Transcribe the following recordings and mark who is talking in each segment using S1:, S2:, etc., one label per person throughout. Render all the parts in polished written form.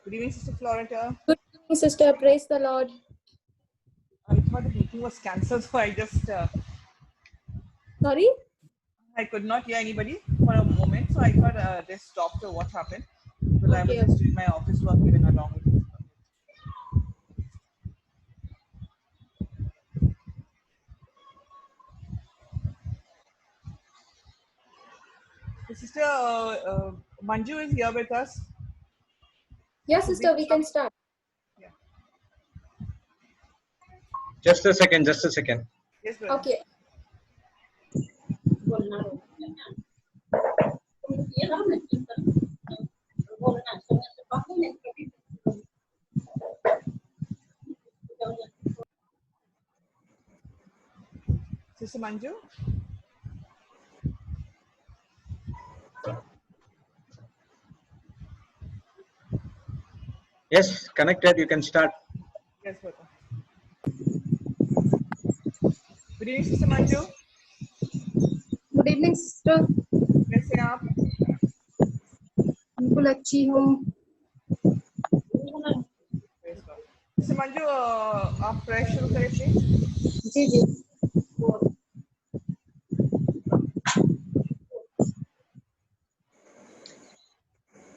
S1: Good evening, Sister Floretta.
S2: Good evening, sister. Praise the Lord.
S1: I thought the meeting was cancelled, so I just
S2: Sorry?
S1: I could not hear anybody for a moment, so I thought they stopped or what happened. But I was
S2: Okay.
S1: just doing my office work even along with it. So Sister Manju is here with us.
S2: Yes, sister, we can start.
S1: Yeah.
S3: Just a second.
S1: Yes, brother.
S2: Okay.
S1: Sister Manju.
S3: Yes, connected. You can start.
S1: Yes, brother. Good evening, Sister Manju.
S4: Good evening sister,
S1: कैसे हैं आप?
S4: बिल्कुल अच्छी हूँ।
S1: Sister Manju, आप prayer शुरू करें please.
S4: जी जी।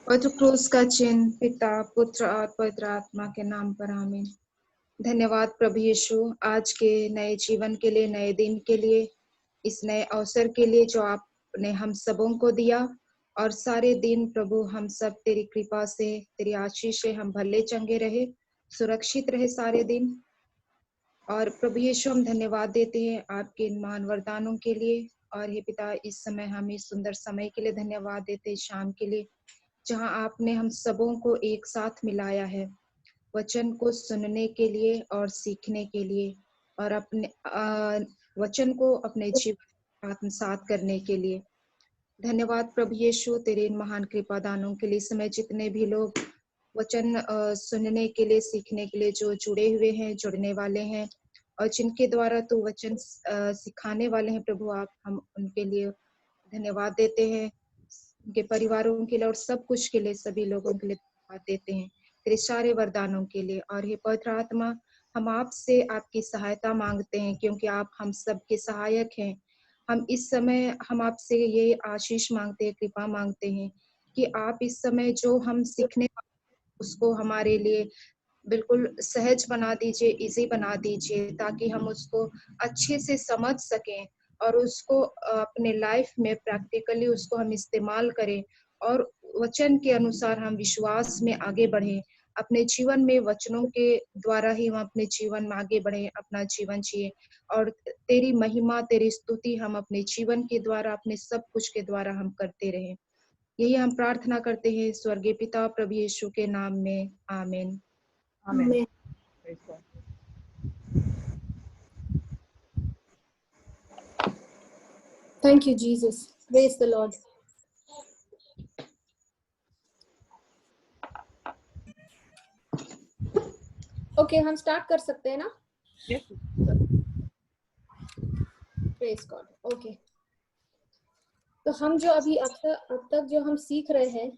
S4: पवित्र क्रूस का चिन्ह, पिता पुत्र और पवित्र आत्मा के नाम पर आमीन। धन्यवाद प्रभु यीशु, आज के नए जीवन के लिए, नए दिन के लिए, इस नए अवसर के लिए जो आपने हम सबों को दिया। और सारे दिन प्रभु हम सब तेरी कृपा से, तेरी आशीष से हम भले चंगे रहे, सुरक्षित रहे सारे दिन। और प्रभु यीशु हम धन्यवाद देते हैं आपके इन महान वरदानों के लिए। और हे पिता, इस समय हम इस सुंदर समय के लिए धन्यवाद देते हैं, शाम के लिए, जहां आपने हम सबों को एक साथ मिलाया है वचन को सुनने के लिए और सीखने के लिए, और अपने वचन को अपने जीवन आत्मसात करने के लिए। धन्यवाद प्रभु यीशु तेरे इन महान कृपा दानों के लिए। समय जितने भी लोग वचन सुनने के लिए, सीखने के लिए जो जुड़े हुए हैं, जुड़ने वाले हैं, और जिनके द्वारा तो वचन सिखाने वाले हैं प्रभु, आप हम उनके लिए धन्यवाद देते हैं, उनके परिवारों के लिए और सब कुछ के लिए, सभी लोगों के लिए धन्यवाद देते हैं तेरे सारे वरदानों के लिए। और हे पवित्र आत्मा, हम आपसे आपकी सहायता मांगते हैं, क्योंकि आप हम सब के सहायक हैं। हम इस समय हम आपसे ये आशीष मांगते हैं, कृपा मांगते हैं कि आप इस समय जो हम सीखने उसको हमारे लिए बिल्कुल सहज बना दीजिए, इजी बना दीजिए, ताकि हम उसको अच्छे से समझ सकें और उसको अपने लाइफ में प्रैक्टिकली उसको हम इस्तेमाल करें, और वचन के अनुसार हम विश्वास में आगे बढ़ें। अपने जीवन में वचनों के द्वारा ही हम अपने जीवन में आगे बढ़े, अपना जीवन जिए, और तेरी महिमा, तेरी स्तुति हम अपने जीवन के द्वारा, अपने सब कुछ के द्वारा हम करते रहें। यही हम प्रार्थना करते हैं स्वर्गीय पिता प्रभु यीशु के नाम में, आमीन।
S1: Amen. Praise God.
S2: Thank you, Jesus. Praise the Lord. Okay, हम स्टार्ट कर सकते हैं ना?
S1: Yes.
S2: Praise God. Okay. तो हम जो अभी अब तक जो हम सीख रहे हैं,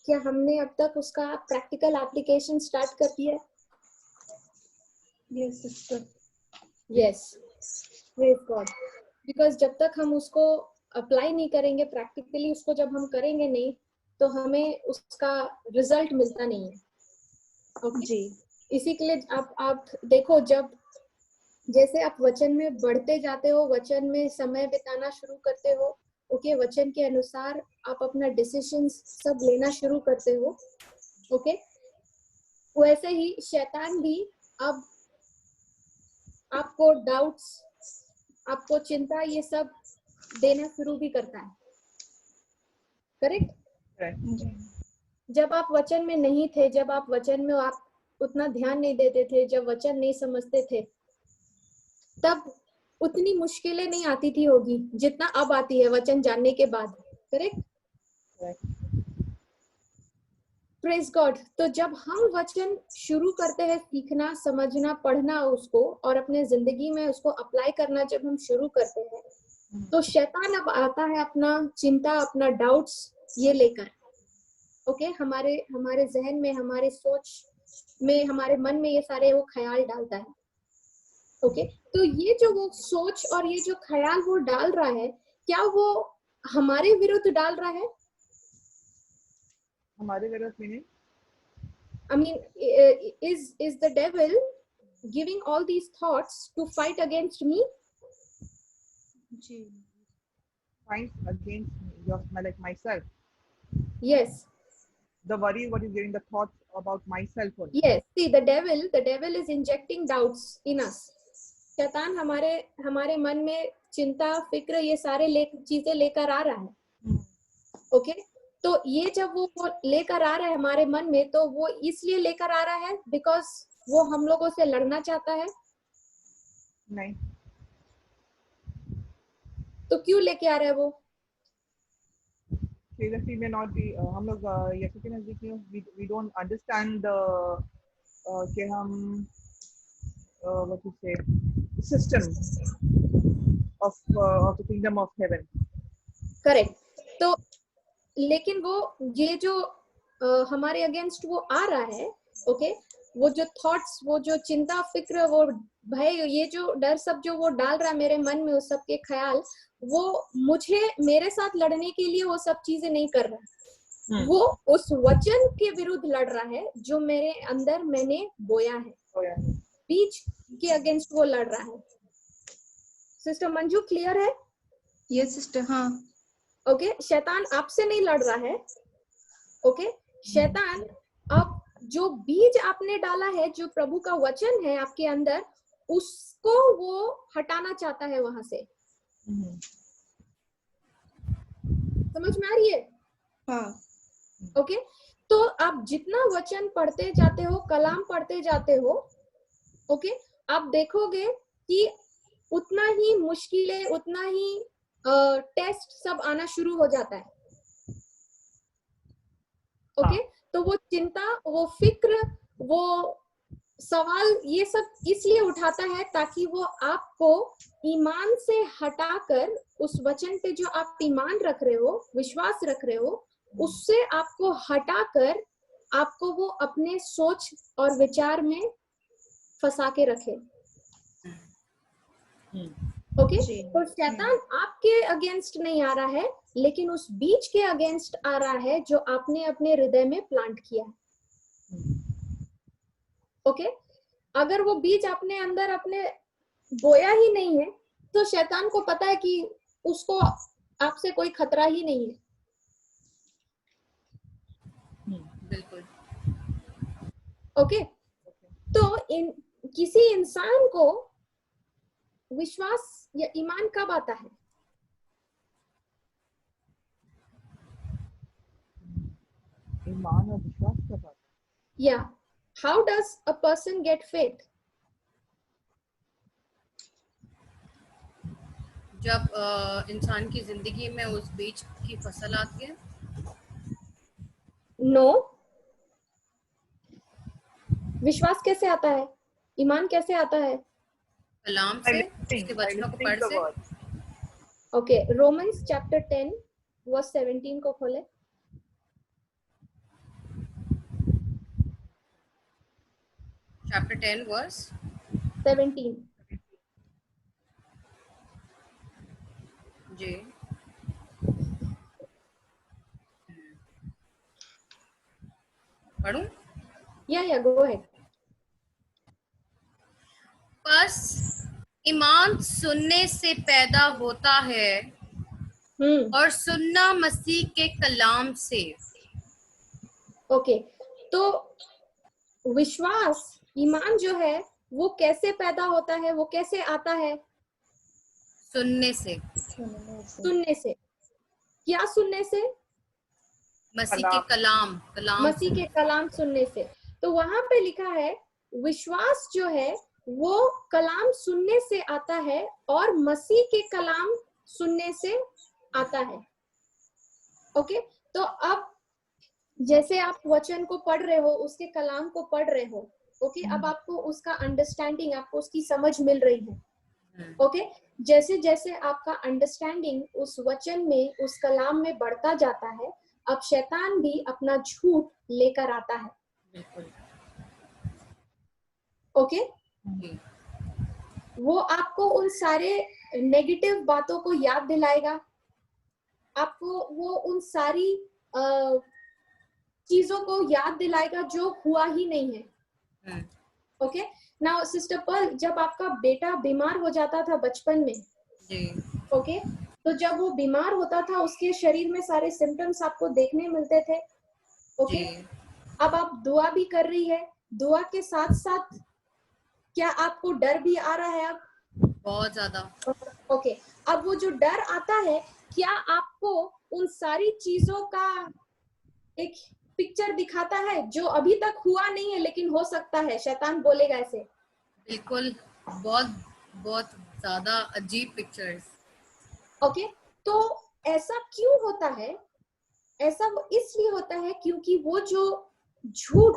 S2: क्या हमने अब तक उसका प्रैक्टिकल एप्लीकेशन स्टार्ट कर दिया?
S4: Yes sister.
S2: Yes. Praise God. Because जब तक हम उसको अप्लाई नहीं करेंगे प्रैक्टिकली, उसको जब हम करेंगे नहीं, तो हमें उसका रिजल्ट मिलता नहीं है। Okay?
S4: जी।
S2: इसी के लिए आप देखो, जब जैसे आप वचन में बढ़ते जाते हो, वचन में समय बिताना शुरू करते हो, ओके, वचन के अनुसार आप अपना डिसीजंस सब लेना शुरू करते हो, ओके, वैसे ही शैतान भी अब आपको डाउट्स, आपको चिंता, ये सब देना शुरू भी करता है। करेक्ट?
S1: Right.
S2: जब आप वचन में नहीं थे, जब आप वचन में आप उतना ध्यान नहीं देते थे, जब वचन नहीं समझते थे, तब उतनी मुश्किलें नहीं आती थी होगी जितना अब आती है वचन जानने के बाद। करेक्ट?
S1: Right.
S2: Praise God. तो जब हम वचन शुरू करते हैं सीखना, समझना, पढ़ना उसको, और अपने जिंदगी में उसको अप्लाई करना जब हम शुरू करते हैं, तो शैतान अब आता है अपना चिंता, अपना डाउट्स ये लेकर, ओके हमारे हमारे जहन में, हमारे सोच में, हमारे मन में ये सारे वो ख्याल डालता है। ओके तो ये जो वो सोच और ये जो ख्याल वो डाल रहा है, क्या वो हमारे विरुद्ध डाल रहा है?
S1: हमारे विरुद्ध meaning?
S2: I mean, is the devil giving all these thoughts to fight against me?
S1: Fight against like myself.
S2: Yes.
S1: The worry, what is giving the thoughts about myself only.
S2: Yes. See, the devil is injecting doubts in us. शैतान हमारे मन में चिंता, फिक्र, ये सारे चीजें लेकर आ रहा है। ओके तो ये जब वो लेकर आ रहा है हमारे मन में, तो वो इसलिए लेकर आ रहा है बिकॉज वो हम लोगों से लड़ना चाहता है?
S1: नहीं।
S2: तो क्यों लेके आ रहा है वो?
S1: Seriously may not be हम लोग यीशु के नजदीक में we don't understand कि हम what you say system of the kingdom of heaven.
S2: Correct. तो लेकिन वो ये जो हमारे अगेंस्ट वो आ रहा है, ओके वो जो थॉट्स, वो जो चिंता, फिक्र, वो भय, ये जो डर सब जो वो डाल रहा है मेरे मन में, उस सब के ख्याल, वो मुझे मेरे साथ लड़ने के लिए वो सब चीजें नहीं कर रहा है। वो उस वचन के विरुद्ध लड़ रहा है जो मेरे अंदर मैंने बोया है। बीज के अगेंस्ट वो लड़ रहा है। सिस्टर मंजू क्लियर है?
S4: Yes sister. हाँ
S2: ओके शैतान आपसे नहीं लड़ रहा है। ओके शैतान अब जो बीज आपने डाला है, जो प्रभु का वचन है आपके अंदर, उसको वो हटाना चाहता है वहां से। समझ में आ रही है?
S4: हाँ।
S2: ओके तो आप जितना वचन पढ़ते जाते हो, कलाम पढ़ते जाते हो, ओके आप देखोगे कि उतना ही मुश्किलें, उतना ही टेस्ट सब आना शुरू हो जाता है। ओके तो वो चिंता, वो फिक्र, वो सवाल, ये सब इसलिए उठाता है ताकि वो आपको ईमान से हटाकर, उस वचन पे जो आप ईमान रख रहे हो, विश्वास रख रहे हो, उससे आपको हटाकर आपको वो अपने सोच और विचार में फंसा के रखे। ओके तो शैतान आपके अगेंस्ट नहीं आ रहा है, लेकिन उस बीज के अगेंस्ट आ रहा है जो आपने अपने हृदय में प्लांट किया है। ओके अगर वो बीज अपने अंदर अपने बोया ही नहीं है, तो शैतान को पता है कि उसको आपसे कोई खतरा ही नहीं है।
S5: बिल्कुल।
S2: ओके तो किसी इंसान को विश्वास या ईमान कब आता है?
S1: ईमान और विश्वास कब आता है?
S2: या how does a person get faith?
S5: जब इंसान की जिंदगी में उस बीज की फसल आती है।
S2: नो विश्वास कैसे आता है? ईमान कैसे आता है?
S5: कलाम से, उसके वचनों को पढ़ से।
S2: ओके रोमन्स चैप्टर 10 वर्स 17 को खोले।
S5: चैप्टर 10 वर्स
S2: 17
S5: जी। पढ़ूं?
S2: या गो अहेड।
S5: बस ईमान सुनने से पैदा होता है और सुनना मसीह के कलाम से।
S2: ओके तो विश्वास, ईमान जो है वो कैसे पैदा होता है, वो कैसे आता है?
S5: सुनने से।
S2: सुनने से। क्या सुनने से?
S5: मसीह के कलाम।
S2: मसीह के कलाम सुनने से। तो वहां पे लिखा है विश्वास जो है वो कलाम सुनने से आता है और मसीह के कलाम सुनने से आता है। ओके तो अब जैसे आप वचन को पढ़ रहे हो, उसके कलाम को पढ़ रहे हो, ओके अब आपको उसका अंडरस्टैंडिंग, आपको उसकी समझ मिल रही है। ओके जैसे जैसे आपका अंडरस्टैंडिंग उस वचन में, उस कलाम में बढ़ता जाता है, अब शैतान भी अपना झूठ लेकर आता है.
S5: बिल्कुल.
S2: ओके
S5: जी.
S2: वो आपको उन सारे नेगेटिव बातों को याद दिलाएगा, आपको वो उन सारी चीजों को याद दिलाएगा जो हुआ ही नहीं है.
S5: हम्म.
S2: ओके नाउ सिस्टर पर्ल, जब आपका बेटा बीमार हो जाता था बचपन में,
S5: जी.
S2: ओके तो जब वो बीमार होता था उसके शरीर में सारे सिम्टम्स आपको देखने मिलते थे. ओके
S5: जी.
S2: अब आप दुआ भी कर रही है, दुआ के साथ साथ क्या आपको डर भी आ रहा है? अब
S5: बहुत ज्यादा.
S2: ओके अब वो जो डर आता है, क्या आपको उन सारी चीजों का एक पिक्चर दिखाता है जो अभी तक हुआ नहीं है लेकिन हो सकता है? शैतान बोलेगा ऐसे.
S5: बिल्कुल. बहुत बहुत ज्यादा अजीब पिक्चर्स.
S2: ओके तो ऐसा क्यों होता है? ऐसा वो इसलिए होता है क्योंकि वो जो झूठ,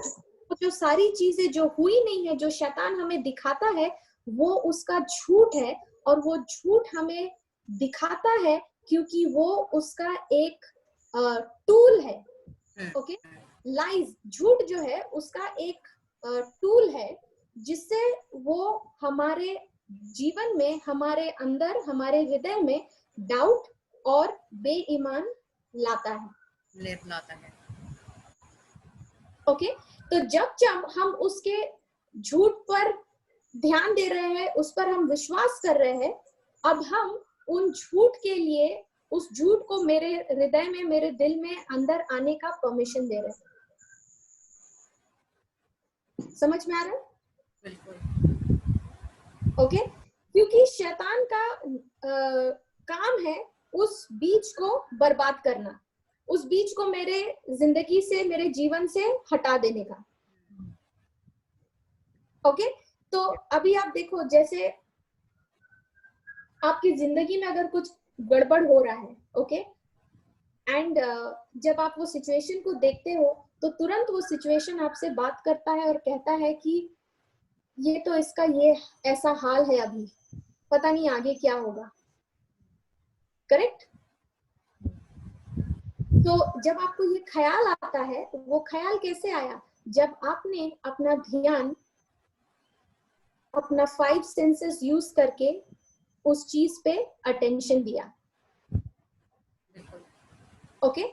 S2: जो सारी चीजें जो हुई नहीं है, जो शैतान हमें दिखाता है, वो उसका झूठ है. और वो झूठ हमें दिखाता है क्योंकि वो उसका एक टूल है. ओके लाइज, झूठ जो है उसका एक टूल है जिससे वो हमारे जीवन में, हमारे अंदर, हमारे हृदय में डाउट और बेईमान लाता है.
S5: लेप लाता है.
S2: ओके तो जब हम उसके झूठ पर ध्यान दे रहे हैं, उस पर हम विश्वास कर रहे हैं, अब हम उन झूठ के लिए, उस झूठ को मेरे हृदय में, मेरे दिल में अंदर आने का परमिशन दे रहे हैं. समझ में आ रहा है?
S5: बिल्कुल.
S2: ओके क्योंकि शैतान का काम है उस बीज को बर्बाद करना, उस बीज को मेरे जिंदगी से, मेरे जीवन से हटा देने का. ओके तो अभी आप देखो, जैसे आपकी जिंदगी में अगर कुछ गड़बड़ हो रहा है, ओके एंड जब आप वो सिचुएशन को देखते हो तो तुरंत वो सिचुएशन आपसे बात करता है और कहता है कि ये तो इसका ये ऐसा हाल है, अभी पता नहीं आगे क्या होगा. करेक्ट? तो जब आपको ये ख्याल आता है, वो ख्याल कैसे आया? जब आपने अपना ध्यान, अपना 5 सेंसेस यूज करके उस चीज पे अटेंशन दिया. ओके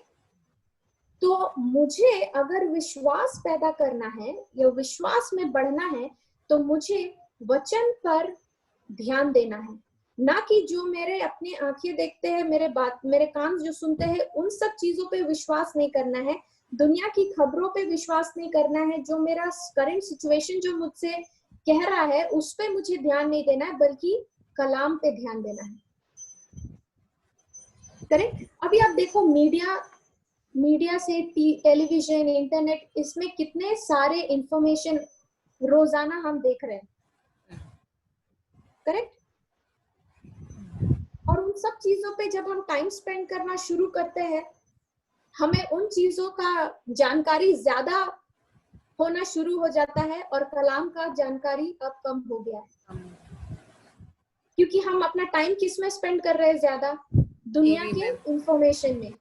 S2: तो मुझे अगर विश्वास पैदा करना है या विश्वास में बढ़ना है तो मुझे वचन पर ध्यान देना है, ना कि जो मेरे अपने आंखें देखते हैं, मेरे कान जो सुनते हैं, उन सब चीजों पे विश्वास नहीं करना है, दुनिया की खबरों पे विश्वास नहीं करना है, जो मेरा करंट सिचुएशन जो मुझसे कह रहा है उस पे मुझे ध्यान नहीं देना है, बल्कि कलाम पे ध्यान देना है. करेक्ट? अभी आप देखो मीडिया से, टेलीविजन, इंटरनेट, इसमें कितने सारे इंफॉर्मेशन रोजाना हम देख रहे हैं. करेक्ट? और उन सब चीजों पे जब हम टाइम स्पेंड करना शुरू करते हैं, हमें उन चीजों का जानकारी ज्यादा होना शुरू हो जाता है और कलाम का जानकारी अब कम हो गया है. क्योंकि हम अपना टाइम किस में स्पेंड कर रहे हैं? ज्यादा दुनिया के इंफॉर्मेशन में.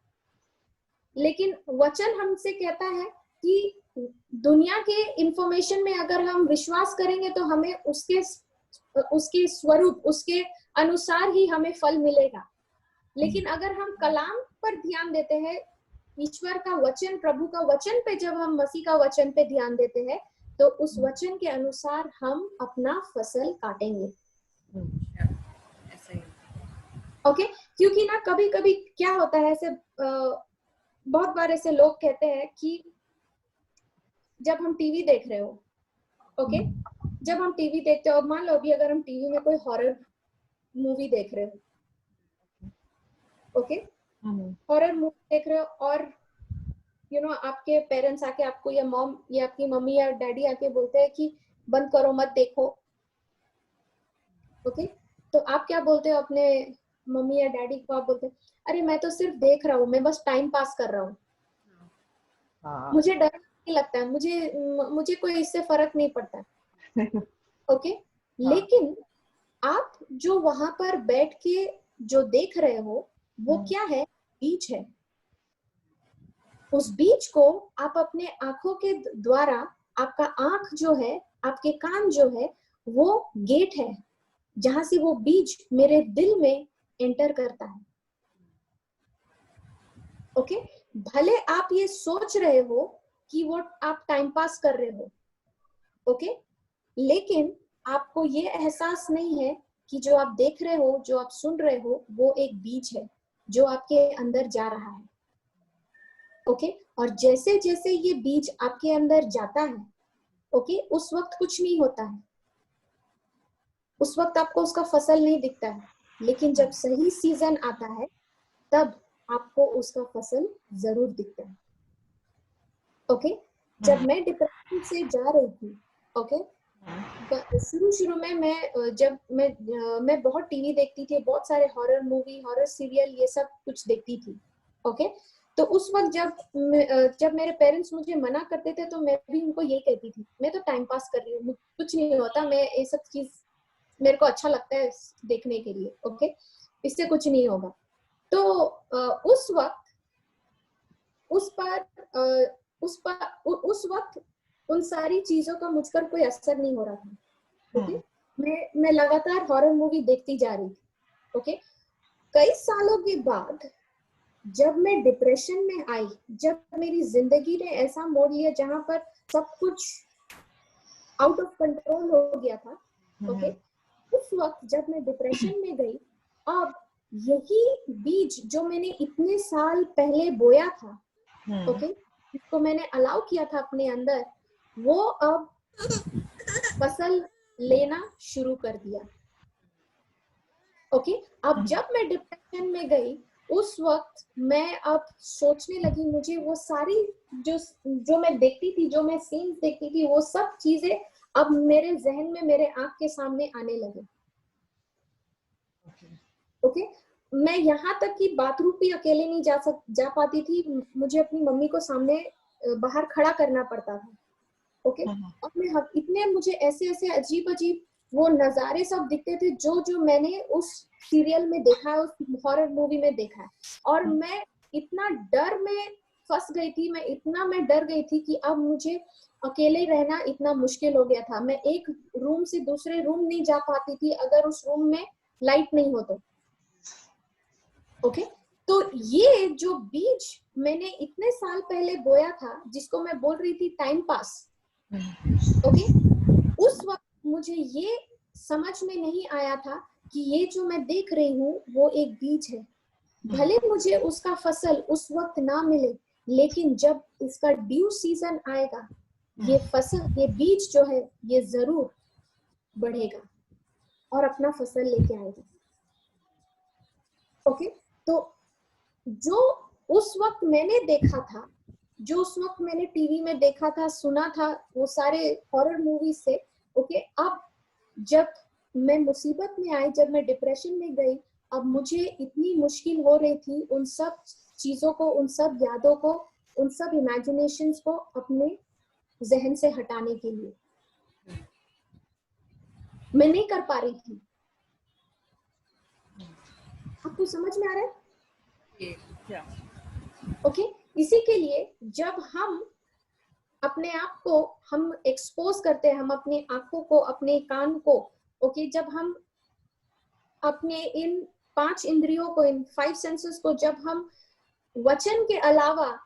S2: लेकिन वचन हमसे कहता है कि दुनिया के इंफॉर्मेशन में अगर हम विश्वास करेंगे तो हमें उसके स्वरूप, उसके अनुसार ही हमें फल मिलेगा. लेकिन अगर हम कलाम पर ध्यान देते हैं, ईश्वर का वचन, प्रभु का वचन पे, जब हम मसीह का वचन पे ध्यान देते हैं तो उस वचन के अनुसार हम अपना फसल काटेंगे. ओके क्योंकि ना कभी कभी क्या होता है, ऐसे बहुत बार ऐसे लोग कहते हैं कि जब हम टीवी देख रहे हो, ओके जब हम टीवी देखते हो, मान लो अभी अगर हम टीवी में कोई हॉरर मूवी देख रहे हो, ओके हॉरर मूवी देख रहे हो और आपके पेरेंट्स आके आपको, या मॉम या आपकी मम्मी या डैडी आके बोलते हैं कि बंद करो, मत देखो. ओके तो आप क्या बोलते हो अपने मम्मी या डैडी को? आप बोलते हैं अरे मैं तो सिर्फ देख रहा हूँ, मैं बस टाइम पास कर रहा हूँ, मुझे डर नहीं लगता है, मुझे कोई इससे फर्क नहीं पड़ता. ओके लेकिन आप जो वहां पर बैठ के जो देख रहे हो वो क्या है? बीज है. उस बीज को आप अपने आंखों के द्वारा, आपका आंख जो है, आपके कान जो है, वो गेट है जहां से वो बीज मेरे दिल में एंटर करता है। ओके, भले आप ये सोच रहे हो कि वो आप टाइम पास कर रहे हो, ओके, लेकिन आपको ये एहसास नहीं है कि जो आप देख रहे हो, जो आप सुन रहे हो, वो एक बीज है जो आपके अंदर जा रहा है। ओके, और जैसे जैसे ये बीज आपके अंदर जाता है, ओके, उस वक्त कुछ नहीं होता है, उस वक्त आपको उसका फसल नहीं दिखता है, लेकिन जब सही सीजन आता है तब आपको उसका फसल जरूर दिखता है। ओके, जब मैं डिप्रेशन से जा रही थी, ओके, शुरू में मैं बहुत टीवी देखती थी, बहुत सारे हॉरर मूवी, हॉरर सीरियल, ये सब कुछ देखती थी। ओके, तो उस वक्त जब मेरे पेरेंट्स मुझे मना करते थे तो मैं भी उनको यही कहती थी, मैं तो टाइम पास कर रही हूँ, कुछ नहीं होता, मैं ये सब चीज मेरे को अच्छा लगता है देखने के लिए, ओके, इससे कुछ नहीं होगा। तो उस वक्त उन सारी चीजों का मुझ पर कोई असर नहीं हो रहा था। ओके, मैं लगातार हॉरर मूवी देखती जा रही थी। ओके, कई सालों के बाद जब मैं डिप्रेशन में आई, जब मेरी जिंदगी ने ऐसा मोड़ लिया जहां पर सब कुछ आउट ऑफ कंट्रोल हो गया था, ओके, उस वक्त जब मैं डिप्रेशन में गई, अब यही बीज जो मैंने इतने साल पहले बोया था, ओके, जिसको मैंने अलाउ किया था अपने अंदर, वो अब फसल लेना शुरू कर दिया। ओके, अब जब मैं डिप्रेशन में गई, उस वक्त मैं अब सोचने लगी, मुझे वो सारी जो मैं देखती थी, जो मैं सीन्स देखती थी, वो सब चीजें अब मेरे जहन में, मेरे आंख के सामने आने लगे। ओके, मैं यहाँ तक कि बाथरूम भी अकेले नहीं जा पाती थी, मुझे अपनी मम्मी को सामने बाहर खड़ा करना पड़ता था। ओके, और मैं इतने, मुझे ऐसे ऐसे अजीब अजीब वो नजारे सब दिखते थे जो मैंने उस सीरियल में देखा है, उस हॉरर मूवी में देखा है, और मैं इतना डर में फंस गई थी, मैं डर गई थी कि अब मुझे अकेले रहना इतना मुश्किल हो गया था। मैं एक रूम से दूसरे रूम नहीं जा पाती थी अगर उस रूम में लाइट नहीं हो तो। ओके, तो ये जो बीज मैंने इतने साल पहले बोया था, जिसको मैं बोल रही थी टाइम पास, ओके, उस वक्त मुझे ये समझ में नहीं आया था कि ये जो मैं देख रही हूँ वो एक बीज है। भले मुझे उसका फसल उस वक्त ना मिले, लेकिन जब इसका ड्यू सीजन आएगा, ये फसल, ये बीज जो है, ये जरूर बढ़ेगा और अपना फसल लेके आएगा। ओके, तो जो उस वक्त मैंने देखा था, जो उस वक्त मैंने टीवी में देखा था, सुना था, वो सारे हॉरर मूवीज से, ओके, अब जब मैं मुसीबत में आई, जब मैं डिप्रेशन में गई, अब मुझे इतनी मुश्किल हो रही थी उन सब चीजों को, उन सब यादों को, उन सब इमेजिनेशंस को अपने जहन से हटाने के लिए मैं नहीं कर पा रही थी। आपको समझ में आ रहा है? ओके, इसी के लिए जब हम अपने आप को हम एक्सपोज करते हैं, हम अपने आंखों को, अपने कान को, ओके, जब हम अपने इन 5 इंद्रियों को, इन 5 सेंसेस को, जब हम वचन के अलावा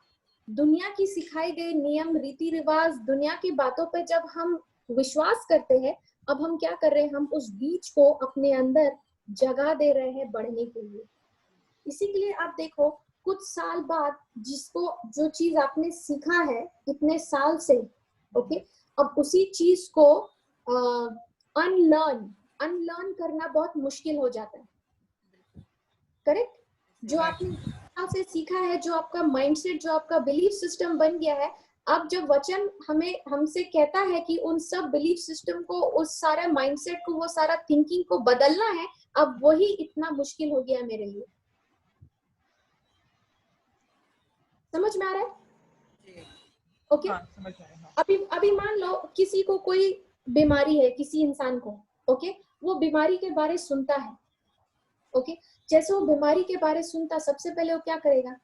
S2: दुनिया की सिखाई गई नियम, रीति रिवाज, दुनिया की बातों पे जब हम विश्वास करते हैं, अब हम क्या कर रहे हैं, हम उस बीज को अपने अंदर जगा दे रहे हैं बढ़ने के लिए। इसी के लिए आप देखो, कुछ साल बाद जो चीज आपने सीखा है इतने साल से, ओके, अब उसी चीज को अनलर्न करना बहुत मुश्किल हो जाता है। करेक्ट? जो आपने से सीखा है, जो आपका माइंडसेट, जो आपका बिलीफ सिस्टम बन गया है, अब जब वचन हमसे कहता है कि उन सब बिलीफ सिस्टम को, उस सारा माइंडसेट को, वो सारा थिंकिंग को बदलना है, अब वही इतना मुश्किल हो गया मेरे लिए। समझ में आ रहा है? ओके, अभी मान लो किसी को कोई बीमारी है, किसी इंसान को, ओके, वो बीमारी के बारे सुनता है, ओके, जैसे वो बीमारी के बारे सुनता, सबसे पहले वो क्या करेगा,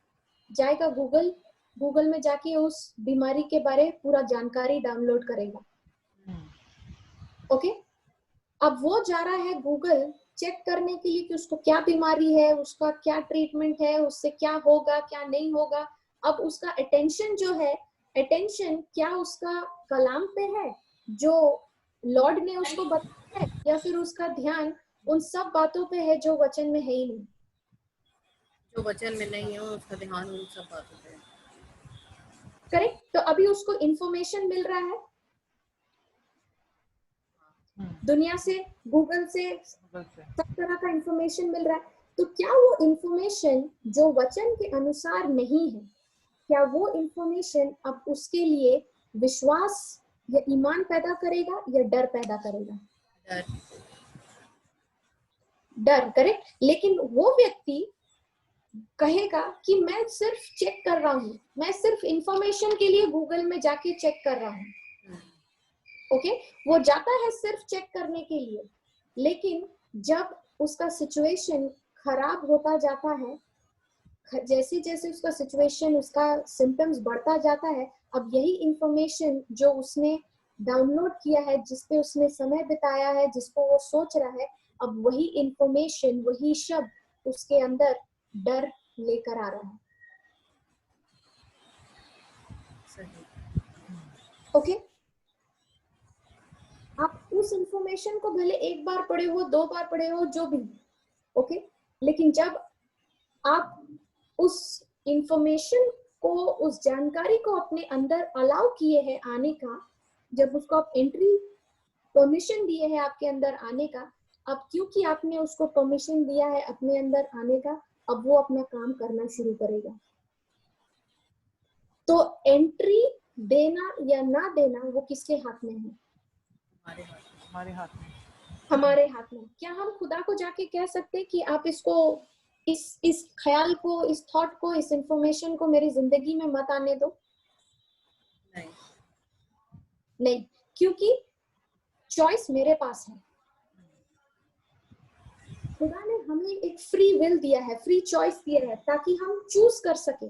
S2: जाएगा गूगल, गूगल में जाके उस बीमारी के बारे पूरा जानकारी डाउनलोड करेगा। ओके, अब वो जा रहा है गूगल चेक करने के लिए कि उसको क्या बीमारी है, उसका क्या ट्रीटमेंट है, उससे क्या होगा क्या नहीं होगा। अब उसका अटेंशन जो है, अटेंशन क्या उसका कलाम पे है जो लॉर्ड ने उसको बताया है, या फिर उसका ध्यान उन सब बातों पे है जो वचन में है ही नहीं।
S5: जो वचन में नहीं है उसका ध्यान उन सब बातों पे है।
S2: करेक्ट। तो अभी उसको इंफॉर्मेशन मिल रहा है दुनिया से, गूगल से, सब तरह का इंफॉर्मेशन मिल रहा है। तो क्या वो इंफॉर्मेशन जो वचन के अनुसार नहीं है, क्या वो इंफॉर्मेशन अब उसके लिए विश्वास या ईमान पैदा करेगा या डर पैदा करेगा?
S5: डर।
S2: डर, करेक्ट। लेकिन वो व्यक्ति कहेगा कि मैं सिर्फ चेक कर रहा हूँ, मैं सिर्फ इंफॉर्मेशन के लिए गूगल में जाके चेक कर रहा हूँ। ओके, वो जाता है सिर्फ चेक करने के लिए, लेकिन जब उसका सिचुएशन खराब होता जाता है, जैसे जैसे उसका सिचुएशन, उसका सिम्टम्स बढ़ता जाता है, अब यही इंफॉर्मेशन जो उसने डाउनलोड किया है, जिसपे उसने समय बिताया है, जिसको वो सोच रहा है, अब वही इंफॉर्मेशन, वही शब्द उसके अंदर डर लेकर आ रहा है। ओके, आप उस इंफॉर्मेशन को भले एक बार पढ़े हो, 2 बार पढ़े हो, जो भी, ओके, लेकिन जब आप उस इंफॉर्मेशन को, उस जानकारी को अपने अंदर अलाउ किए हैं आने का, जब उसको आप एंट्री परमिशन दिए हैं आपके अंदर आने का, अब क्योंकि आपने उसको परमिशन दिया है अपने अंदर आने का, अब वो अपना काम करना शुरू करेगा। तो एंट्री देना या ना देना वो किसके हाथ में है?
S1: हमारे हाथ में।
S2: हमारे हाथ में। क्या हम खुदा को जाके कह सकते हैं कि आप इसको, इस ख्याल को, इस थॉट को, इस इंफॉर्मेशन को मेरी जिंदगी में मत आने दो? नहीं, क्योंकि चॉइस मेरे पास है। खुदा ने हमें एक फ्री विल दिया है, फ्री चॉइस दिया है, ताकि हम चूज कर सके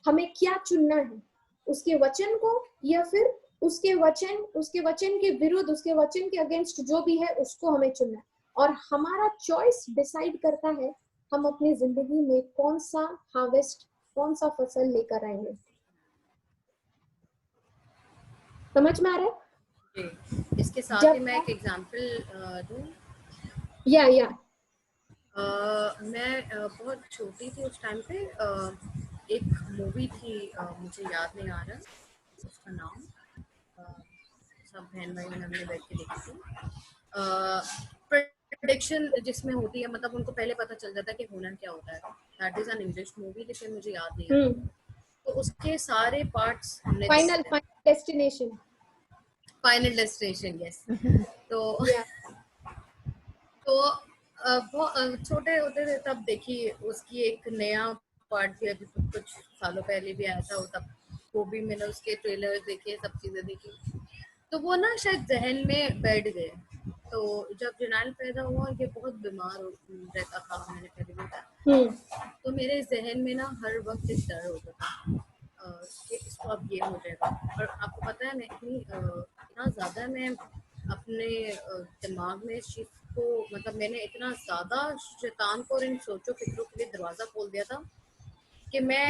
S2: हमें क्या चुनना है, उसके वचन को या फिर उसके वचन के विरुद्ध, उसके वचन के अगेंस्ट जो भी है उसको हमें चुनना है। और हमारा चॉइस डिसाइड करता है हम अपनी जिंदगी में कौन सा हार्वेस्ट, कौन सा फसल लेकर आएंगे। समझ में आ रहा है?
S5: इसके साथ ही मैं एक एग्जांपल दूं।
S2: या
S5: मैं बहुत छोटी थी उस टाइम पे। एक मूवी थी, मुझे याद नहीं आ रहा उसका नाम, सब बहन भाई हमने बैठ के देखी थी। प्रेडिक्शन जिसमें होती है, मतलब उनको पहले पता चल जाता है कि होना क्या होता है। That is an English movie, लेकिन मुझे याद नहीं है। तो उसके सारे पार्ट्स हमने
S2: फाइनल डेस्टिनेशन,
S5: यस। तो बहुत छोटे होते थे तब देखी, उसकी एक नया पार्ट भी अभी कुछ सालों पहले भी आया था, तब वो भी मैंने उसके ट्रेलर देखे, सब चीजें देखी। तो वो ना शायद जहन में बैठ गए। तो जब जनाल पैदा हुआ, ये बहुत बीमार रहता था, मैंने पहले भी बताया। तो मेरे जहन में ना हर वक्त एक डर होता था कि इसको अब ये हो जाएगा। और आपको पता है, मैं इतना ज़्यादा मैं अपने दिमाग में इस चीज़ को, मतलब मैंने इतना ज़्यादा शैतान को और इन सोचों फिक्रों के लिए दरवाज़ा खोल दिया था कि मैं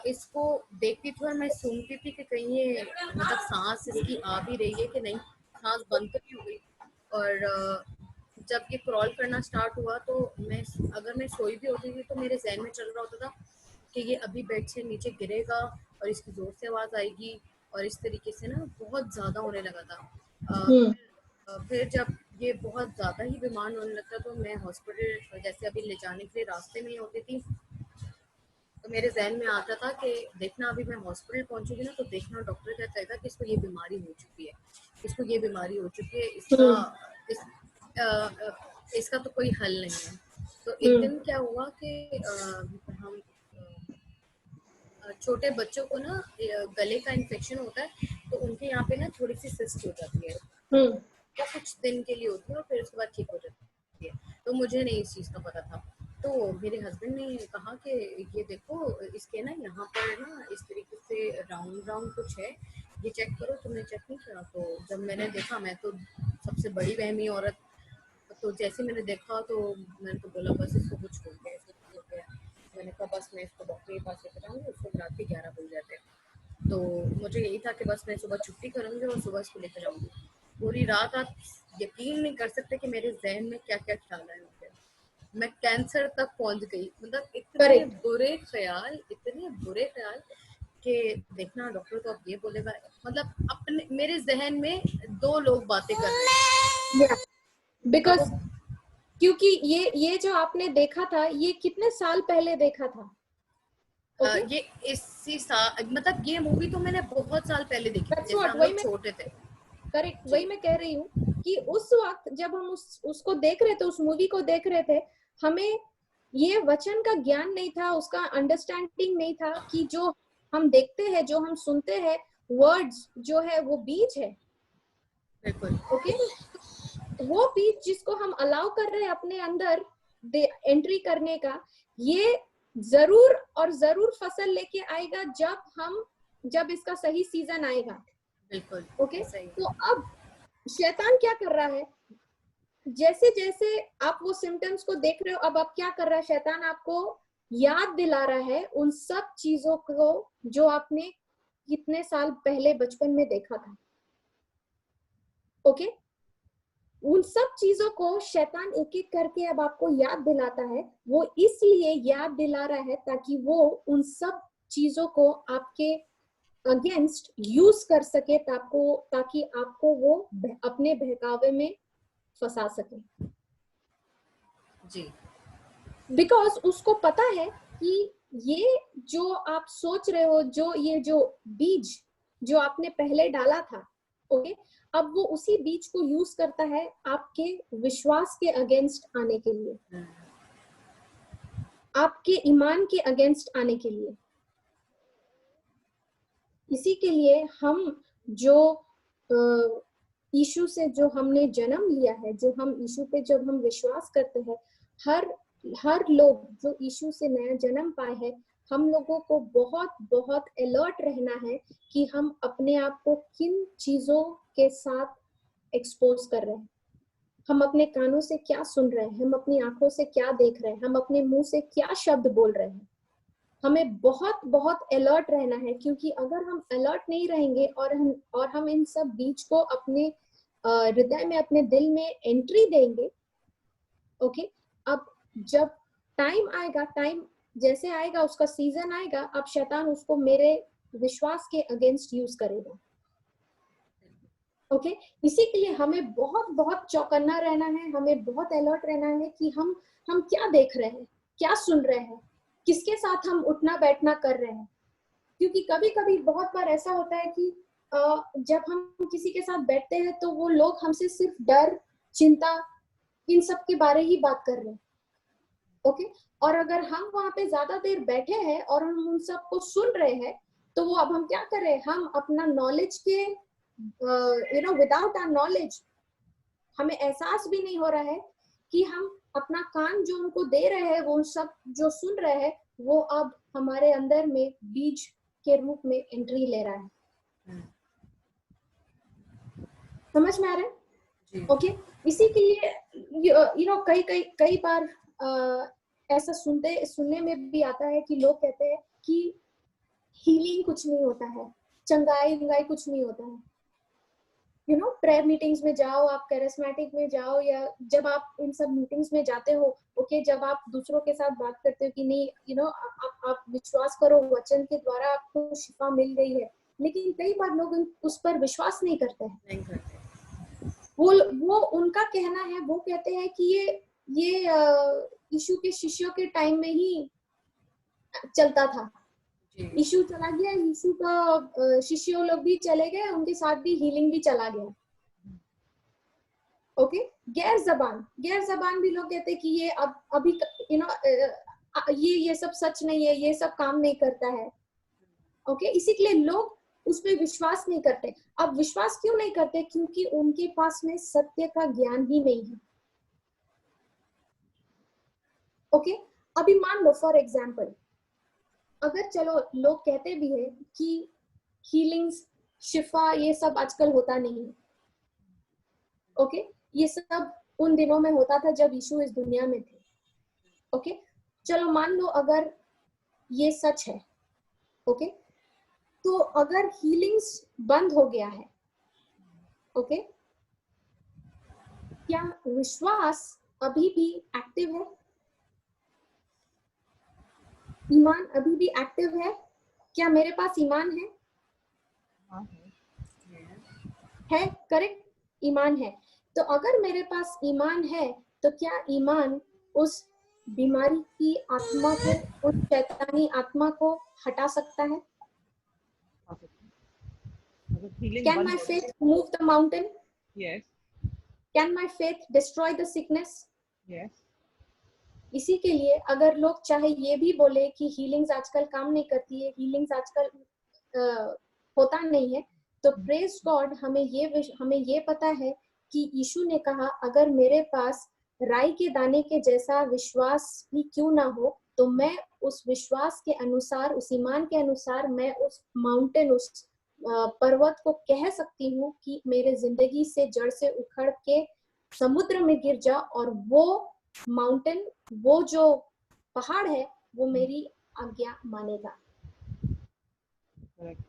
S5: इसको देखती थी और मैं सुनती थी कि कहीं ये, मतलब सांस इसकी आ भी रही है कि नहीं, सांस बंद तो नहीं हो गई। और जब ये क्रॉल करना स्टार्ट हुआ, तो अगर मैं सोई भी होती थी तो मेरे जहन में चल रहा होता था कि ये अभी बेड से नीचे गिरेगा और इसकी जोर से आवाज़ आएगी, और इस तरीके से ना बहुत ज़्यादा होने लगा था। फिर जब ये बहुत ज़्यादा ही बीमार होने लगता, तो मैं हॉस्पिटल जैसे अभी ले जाने के लिए रास्ते में ही होती थी, तो मेरे जहन में आता था कि देखना अभी मैं हॉस्पिटल पहुंचूंगी ना, तो देखना डॉक्टर क्या कहेगा कि इसको ये बीमारी हो चुकी है, इसको ये बीमारी हो चुकी है, इसका तो कोई हल नहीं है। तो एक दिन क्या हुआ कि हम छोटे बच्चों को ना गले का इन्फेक्शन होता है, तो उनके यहाँ पे ना थोड़ी सी सिस्ट हो जाती है, वो कुछ दिन के लिए होती है और फिर उसके बाद ठीक हो जाती है। तो मुझे नहीं इस चीज़ का पता था। तो मेरे हस्बैंड ने कहा कि ये देखो इसके ना यहाँ पर ना इस तरीके से राउंड राउंड कुछ है, ये चेक करो, तुमने चेक नहीं करा। तो जब मैंने देखा, मैं तो सबसे बड़ी वहमी औरत, तो जैसे मैंने देखा तो मैंने तो बोला बस इसको कुछ हो गया, इसको कुछ हो गया। मैंने कहा बस मैं इसको डॉक्टर के पास लेकर जाऊँगी, उसको रात के 11 बज जाते हैं। तो मुझे यही था कि बस मैं सुबह छुट्टी करूँगी और सुबह इसको लेकर जाऊँगी। पूरी रात आप यकीन नहीं कर सकते कि मेरे जहन में क्या क्या ख्याल आए होंगे। मैं कैंसर तक पहुंच गई, मतलब इतने
S2: Correct.
S5: बुरे ख्याल, इतने बुरे ख्याल कि देखना डॉक्टर तो अब ये बोलेगा, मतलब अपने मेरे जहन में 2 लोग बातें कर रहे हैं।
S2: बिकॉज क्योंकि ये जो आपने देखा था, ये कितने साल पहले देखा था? Okay?
S5: ये इसी साल, मतलब ये मूवी तो मैंने बहुत साल पहले देखी थी,
S2: That's
S5: जैसे
S2: what,
S5: हम
S2: वही
S5: लोग
S2: मैं
S5: छोटे थे।
S2: करेक्ट, वही मैं कह रही हूँ कि उस वक्त जब हम उसको देख रहे थे, उस मूवी को देख रहे थे, हमें ये वचन का ज्ञान नहीं था, उसका अंडरस्टैंडिंग नहीं था कि जो हम देखते हैं, जो हम सुनते हैं, वर्ड्स जो है वो बीज है।
S5: बिल्कुल।
S2: ओके, वो बीज जिसको हम अलाउ कर रहे हैं अपने अंदर एंट्री करने का, ये जरूर और जरूर फसल लेके आएगा जब इसका सही सीजन आएगा।
S5: बिल्कुल।
S2: ओके,
S5: सही।
S2: तो अब शैतान क्या कर रहा है, जैसे जैसे आप वो सिम्टम्स को देख रहे हो, अब आप क्या कर रहा है, शैतान आपको याद दिला रहा है उन सब चीजों को जो आपने कितने साल पहले बचपन में देखा था। ओके, उन सब चीजों को शैतान एक एक करके अब आपको याद दिलाता है। वो इसलिए याद दिला रहा है ताकि वो उन सब चीजों को आपके अगेंस्ट यूज कर सके, ताकि आपको वो अपने बहकावे में फंसा सके।
S5: जी।
S2: बिकॉज उसको पता है कि ये जो आप सोच रहे हो, ये जो बीज जो आपने पहले डाला था, ओके, अब वो उसी बीज को यूज करता है आपके विश्वास के अगेंस्ट आने के लिए, आपके ईमान के अगेंस्ट आने के लिए। इसी के लिए हम जो यीशु से जो हमने जन्म लिया है, जो हम यीशु पे जब हम विश्वास करते हैं, हर लोग जो यीशु से नया जन्म पाए हैं, हम लोगों को बहुत बहुत अलर्ट रहना है कि हम अपने आप को किन चीजों के साथ एक्सपोज कर रहे हैं, हम अपने कानों से क्या सुन रहे हैं, हम अपनी आंखों से क्या देख रहे हैं, हम अपने मुंह से क्या शब्द बोल रहे हैं। हमें बहुत बहुत अलर्ट रहना है, क्योंकि अगर हम अलर्ट नहीं रहेंगे और हम इन सब बीज को अपने हृदय में, अपने दिल में एंट्री देंगे, ओके, अब जब टाइम जैसे आएगा, उसका सीजन आएगा, अब शैतान उसको मेरे विश्वास के अगेंस्ट यूज करेगा। ओके, इसी के लिए हमें बहुत बहुत चौकन्ना रहना है, हमें बहुत अलर्ट रहना है कि हम क्या देख रहे हैं, क्या सुन रहे हैं, किसके साथ हम उठना बैठना कर रहे हैं। क्योंकि कभी कभी बहुत बार ऐसा होता है कि जब हम किसी के साथ बैठते हैं तो वो लोग हमसे सिर्फ डर, चिंता, इन सब के बारे ही बात कर रहे हैं। ओके, और अगर हम वहां पे ज्यादा देर बैठे हैं और हम उन सब को सुन रहे हैं, तो वो अब हम क्या कर रहे हैं, हम अपना नॉलेज के विदाउट आवर नॉलेज हमें एहसास भी नहीं हो रहा है कि हम अपना कान जो उनको दे रहे हैं, वो सब जो सुन रहे हैं, वो अब हमारे अंदर में बीज के रूप में एंट्री ले रहा है। समझ में आ रहा है? ओके, इसी के लिए कई बार ऐसा सुनने में भी आता है कि लोग कहते हैं कि हीलिंग कुछ नहीं होता है, चंगाई कुछ नहीं होता है। प्रेयर मीटिंग्स में जाओ, आप कैरिस्मेटिक में जाओ, या जब आप इन सब मीटिंग्स में जाते हो, ओके, जब आप दूसरों के साथ बात करते हो कि नहीं, आप विश्वास करो, वचन के द्वारा आपको शिफा मिल गई है, लेकिन कई बार लोग उस पर विश्वास नहीं करते हैं। वो उनका कहना है, वो कहते हैं कि ये यीशु के शिष्यों के टाइम में ही चलता था, यीशु चला गया, यीशु का शिष्यों लोग भी चले गए, उनके साथ भी हीलिंग भी चला गया। ओके, गैर जबान भी लोग कहते हैं कि ये अभी ये सब सच नहीं है, ये सब काम नहीं करता है। ओके, इसी के लिए लोग उस पर विश्वास नहीं करते। अब विश्वास क्यों नहीं करते? क्योंकि उनके पास में सत्य का ज्ञान ही नहीं है। ओके, अभी मान लो फॉर एग्जाम्पल, अगर चलो लोग कहते भी है कि हीलिंग्स, शिफा, ये सब आजकल होता नहीं है, ओके, ये सब उन दिनों में होता था जब यीशु इस दुनिया में थे, ओके, चलो मान लो अगर ये सच है, ओके, तो अगर हीलिंग्स बंद हो गया है, ओके, क्या विश्वास अभी भी एक्टिव है? ईमान अभी भी एक्टिव है? क्या मेरे पास ईमान है?
S1: हाँ,
S2: है, करेक्ट, ईमान है। तो अगर मेरे पास ईमान है तो क्या ईमान उस बीमारी की आत्मा को, उस शैतानी आत्मा को हटा सकता है?
S1: हाँ, अगर healing
S2: Can
S1: बंद
S2: my
S1: हो
S2: faith move the mountain?
S1: yes,
S2: Can my faith destroy the sickness?
S1: yes,
S2: इसी के लिए अगर लोग चाहे ये भी बोले कि हीलिंग्स आजकल काम नहीं करती है, हीलिंग्स आजकल होता नहीं है, तो प्रेज गॉड, हमें ये पता है कि यीशु ने कहा अगर मेरे पास राई के दाने के जैसा विश्वास भी क्यों ना हो, तो मैं उस विश्वास के अनुसार, उस ईमान के अनुसार मैं उस माउंटेन, उस पर्वत को कह सकती हूँ कि मेरे जिंदगी से जड़ से उखड़ के समुद्र में गिर जा, और वो माउंटेन, वो जो पहाड़ है, वो मेरी आज्ञा मानेगा।
S1: correct.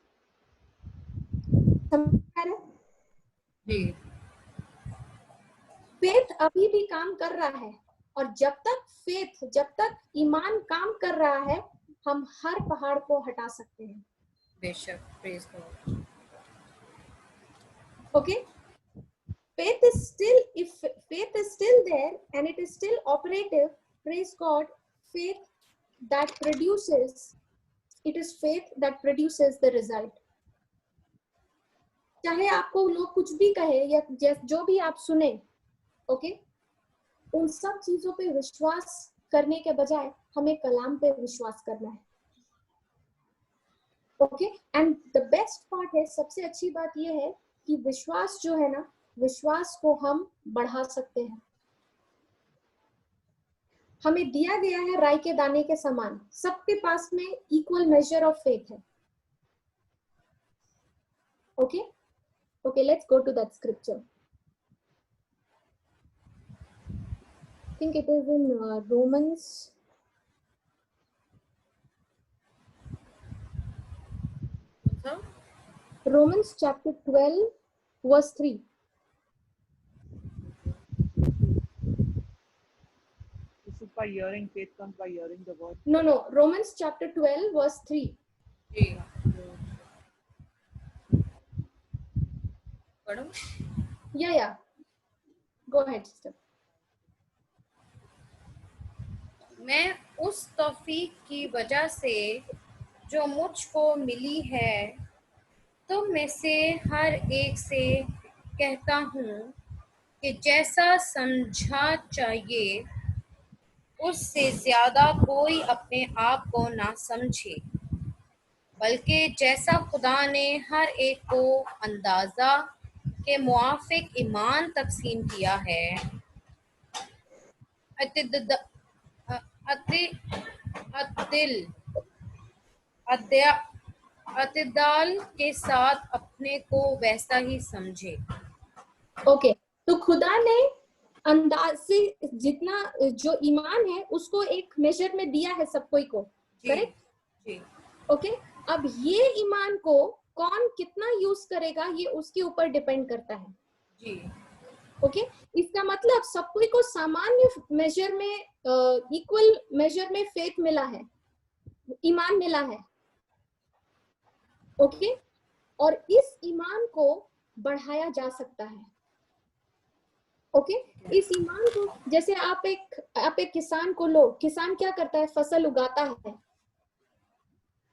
S2: समझ आ रहा है?
S5: जी
S2: फेथ अभी भी काम कर रहा है, और जब तक फेथ, जब तक ईमान काम कर रहा है, हम हर पहाड़ को हटा सकते हैं।
S5: बेशक, praise God.
S2: Okay, faith is still, if faith is still there and it is still operative, praise God, faith that produces, it is faith that produces the result. चाहे आपको लोग कुछ भी कहे या जो भी आप सुने, ओके, उन सब चीजों पे विश्वास करने के बजाय हमें कलाम पे विश्वास करना है, okay. And the best part है, सबसे अच्छी बात यह है कि विश्वास जो है ना, विश्वास को हम बढ़ा सकते हैं। हमें दिया गया है राई के दाने के समान, सबके पास में इक्वल मेजर ऑफ फेथ है, okay. Okay, let's go to that scripture. I think it is in Romans, Romans chapter 12 verse 3.
S1: This is by hearing, faith comes by hearing the word.
S2: No, Romans chapter 12 verse 3.
S5: जी पढ़ो।
S2: Yeah. Go ahead, sister.
S5: मैं उस तौफीक की वजह से जो मुझको मिली है, तुम में से हर एक से कहता हूँ कि जैसा समझा चाहिए उससे ज्यादा कोई अपने आप को ना समझे, बल्कि जैसा खुदा ने हर एक को अंदाजा के मुआफिक ईमान तकसीम किया है, अतिदाल के साथ अपने को वैसा ही समझे।
S2: ओके, तो खुदा ने अंदाज से जितना जो ईमान है उसको एक मेजर में दिया है सब कोई को, करेक्ट?
S5: जी
S2: ओके, अब ये ईमान को कौन कितना यूज करेगा ये उसके ऊपर डिपेंड करता है।
S5: जी
S2: ओके, इसका मतलब सब कोई को सामान्य मेजर में, इक्वल मेजर में फेथ मिला है, ईमान मिला है, ओके, और इस ईमान को बढ़ाया जा सकता है, ओके। इस ईमान को, जैसे आप एक किसान को लो, किसान क्या करता है? फसल उगाता है,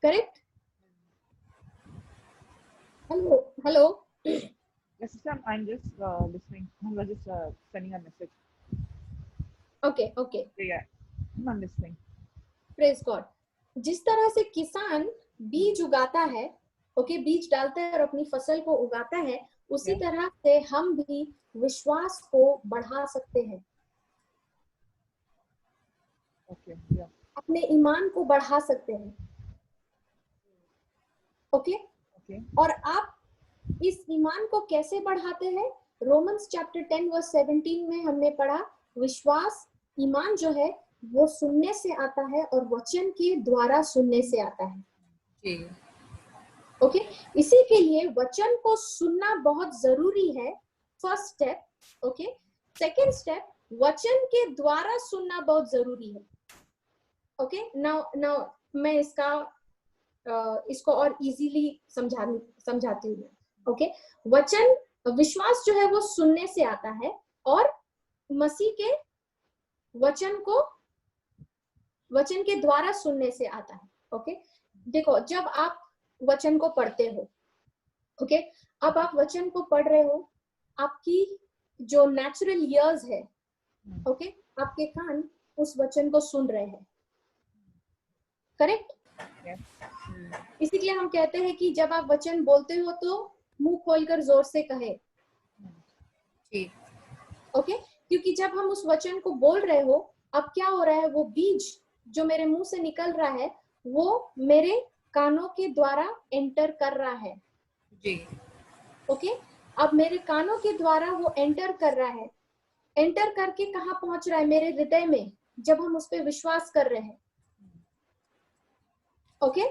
S2: correct? Hello
S1: Yes, sister, I'm just listening. I was just sending a message.
S2: Okay,
S1: Yeah, I'm listening.
S2: Praise God. जिस तरह से किसान बीज उगाता है, ओके, बीज डालता है और अपनी फसल को उगाता है, उसी तरह से हम भी विश्वास को बढ़ा सकते हैं।
S1: Okay, yeah.
S2: अपने ईमान को बढ़ा सकते हैं। Okay
S1: Okay.
S2: और आप इस ईमान को कैसे बढ़ाते हैं? रोमन्स चैप्टर 10 वर्स 17 में हमने पढ़ा, विश्वास ईमान जो है वो सुनने से आता है और वचन के द्वारा सुनने से आता है।
S5: जी
S2: ओके इसी के लिए वचन को सुनना बहुत जरूरी है, first step. Okay second step, वचन के द्वारा सुनना बहुत जरूरी है। ओके नाउ मैं इसको और इजीली समझाती हूँ। ओके वचन, विश्वास जो है वो सुनने से आता है और मसीह के वचन के द्वारा सुनने से आता है। ओके देखो, जब आप वचन को पढ़ते हो, ओके अब आप वचन को पढ़ रहे हो, आपकी जो नेचुरल ईयर्स है, ओके आपके कान उस वचन को सुन रहे हैं, करेक्ट? इसीलिए हम कहते हैं कि जब आप वचन बोलते हो तो मुंह खोलकर जोर से कहे।
S5: जी
S2: ओके क्योंकि जब हम उस वचन को बोल रहे हो, अब क्या हो रहा है, वो बीज जो मेरे मुंह से निकल रहा है वो मेरे कानों के द्वारा एंटर कर रहा है।
S5: जी
S2: ओके अब मेरे कानों के द्वारा वो एंटर कर रहा है, एंटर करके कहाँ पहुंच रहा है? मेरे हृदय में, जब हम उस पर विश्वास कर रहे हैं। ओके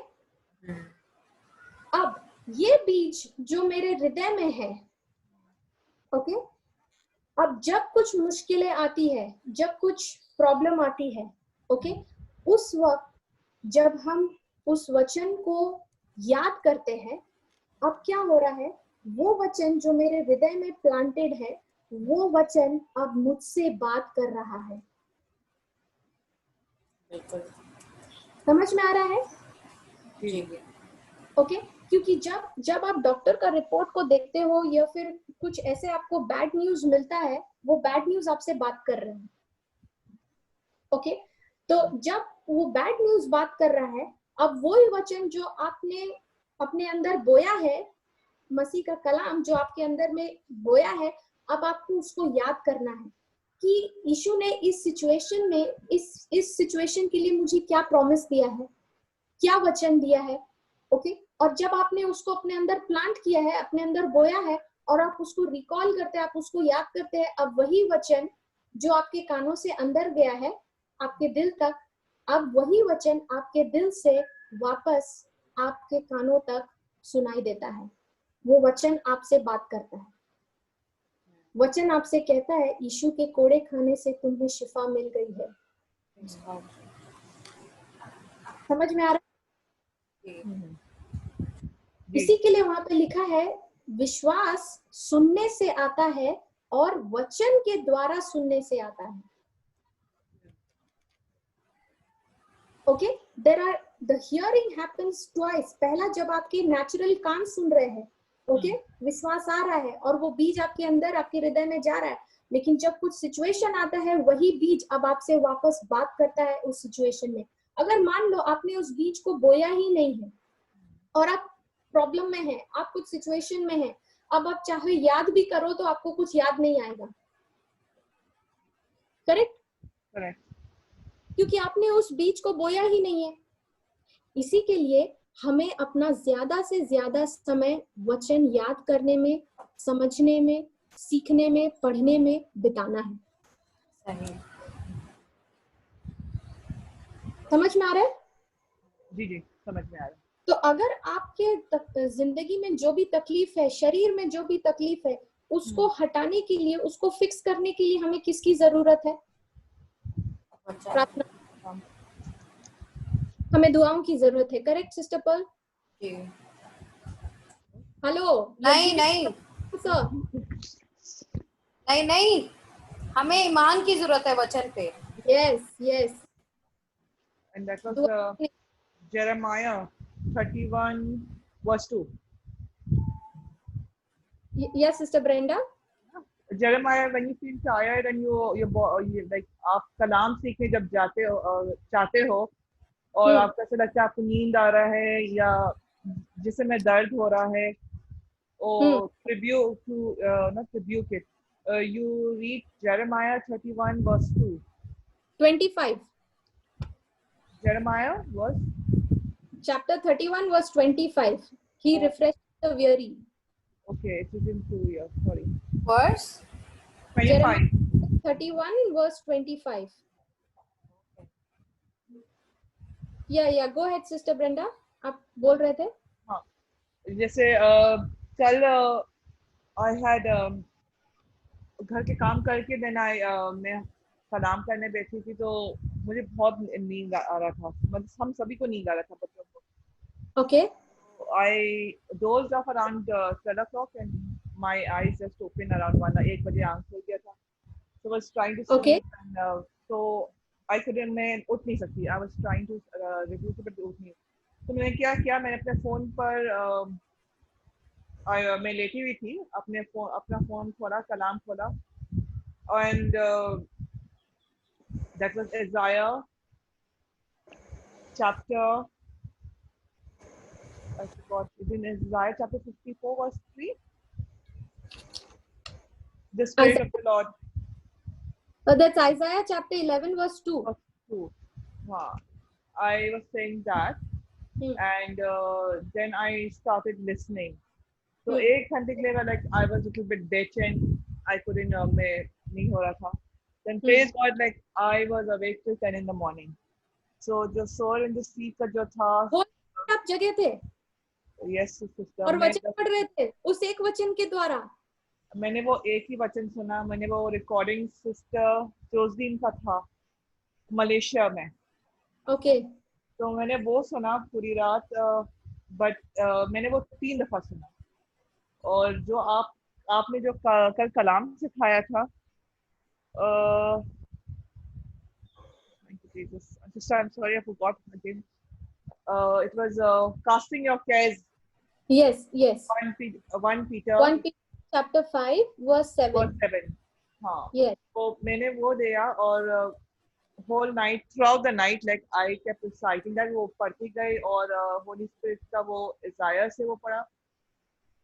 S2: अब ये बीज जो मेरे हृदय में है, ओके अब जब कुछ मुश्किलें आती है, जब कुछ प्रॉब्लम आती है, ओके उस वक्त जब हम उस वचन को याद करते हैं, अब क्या हो रहा है, वो वचन जो मेरे हृदय में प्लांटेड है, वो वचन अब मुझसे बात कर रहा है।
S5: बिल्कुल
S2: समझ में आ रहा है?
S5: जी
S2: ओके क्योंकि जब आप डॉक्टर का रिपोर्ट को देखते हो या फिर कुछ ऐसे आपको बैड न्यूज मिलता है, वो बैड न्यूज आपसे बात कर रहे हैं। ओके तो जब वो बैड न्यूज बात कर रहा है, अब वही वचन जो आपने अपने अंदर बोया है, मसीह का कलाम जो आपके अंदर में बोया है, अब आपको उसको याद करना है कि यीशु ने इस सिचुएशन में, इस सिचुएशन के लिए मुझे क्या प्रॉमिस दिया है, क्या वचन दिया है। ओके और जब आपने उसको अपने अंदर प्लांट किया है, अपने अंदर बोया है और आप उसको रिकॉल करते हैं, आप उसको याद करते हैं, अब वही वचन जो आपके कानों से अंदर गया है आपके दिल तक, अब वही वचन आपके दिल से वापस आपके कानों तक सुनाई देता है। वो वचन आपसे बात करता है, वचन आपसे कहता है यीशु के कोड़े खाने से तुम्हें शिफा मिल गई है। समझ में आ रहा है? इसी के लिए वहां पे लिखा है, विश्वास सुनने से आता है और वचन के द्वारा सुनने से आता है। Okay there are the hearing happens twice. पहला जब आपके नेचुरल कान सुन रहे हैं, ओके विश्वास आ रहा है और वो बीज आपके अंदर, आपके हृदय में जा रहा है, लेकिन जब कुछ सिचुएशन आता है, वही बीज अब आपसे वापस बात करता है उस सिचुएशन में। अगर मान लो आपने उस बीज को बोया ही नहीं है और आप प्रॉब्लम में है, आप कुछ सिचुएशन में है, अब आप चाहे याद भी करो तो आपको कुछ याद नहीं आएगा, करेक्ट?
S1: करेक्ट।
S2: क्योंकि आपने उस बीज को बोया ही नहीं है। इसी के लिए हमें अपना ज्यादा से ज्यादा समय वचन याद करने में, समझने में, सीखने में, पढ़ने में बिताना है।
S5: सही
S2: समझ में आ रहा है?
S1: जी जी समझ में आ रहा है।
S2: तो अगर आपके जिंदगी में जो भी तकलीफ है, शरीर में जो भी तकलीफ है, उसको हटाने के लिए, उसको फिक्स करने के लिए हमें किसकी जरूरत है? प्रार्थना, हमें दुआओं की जरूरत है। Correct sister Pearl?
S5: जी
S2: हेलो?
S5: नहीं नहीं
S2: सर
S5: नहीं नहीं, हमें ईमान की जरूरत है वचन पे।
S2: Yes yes
S1: And that was Jeremiah 31 verse 2.
S2: Yes sister Brenda?
S1: Jeremiah, when you feel tired and you like आप कलाम सीखने जब चाहते हो और आपको ऐसा लगता है आपको नींद आ रहा है या जिससे में दर्द हो रहा है, or not rebuke it, you read Jeremiah 31 verse 2.
S2: 25.
S1: Jeremiah was
S2: chapter 31 verse 25. He refreshed the weary.
S1: okay. It is in 2 years. Sorry.
S5: Verse
S1: 25.
S2: Jeremiah 31 verse 25. Yeah, go ahead sister Brenda. आप बोल रहे थे?
S1: हाँ, जैसे कल I had घर के काम करके देन मैं कलाम करने बैठी थी तो मुझे बहुत नींद आ रहा था, मतलब हम सभी को नींद आ रहा था बच्चों को.
S2: Okay.
S1: I dozed off around 12 o'clock and my eyes just opened around 1 बजे आंख खुल गया था. So I was trying to sleep
S2: Okay.
S1: and so I couldn't, मैं उठ नहीं सकती. I was trying to reduce it but उठ नहीं. तो मैंने क्या किया, मैंने अपने फोन पर मैं लेटी हुई थी, अपना फोन खोला, कलाम खोला and that was Isaiah chapter, I forgot, it's in Isaiah chapter 54 verse 3. The Spirit of the Lord.
S2: That's Isaiah chapter 11 verse 2.
S1: Verse 2. I was saying that and then I started listening. So एक घंटे के लिए like I was a little bit bechained. I couldn't मैं नहीं हो रहा था. Then praise God, like I was awake till 10 in the morning. So the soul in the sleep का जो था,
S2: आप जगह थे
S1: yes sister,
S2: और वचन पढ़ रहे थे उस एक वचन के द्वारा.
S1: मैंने वो एक ही वचन सुना. मैंने वो रिकॉर्डिंग सिस्टर जोसदीन का था मलेशिया में.
S2: Okay.
S1: तो मैंने वो सुना पूरी रात, बट मैंने वो 3 दफा सुना. और जो आपने जो कल कलाम सिखाया था, sister, I'm sorry, I forgot again. It was casting your cares.
S2: Yes.
S1: 1 Peter
S2: chapter 5 verse 7.
S1: verse 7. हाँ.
S2: Yes.
S1: तो मैंने वो दिया और whole night, throughout the night, like I kept reciting that. वो पढ़ती गई और होली स्पिरिट का वो इज़ाया से वो पढ़ा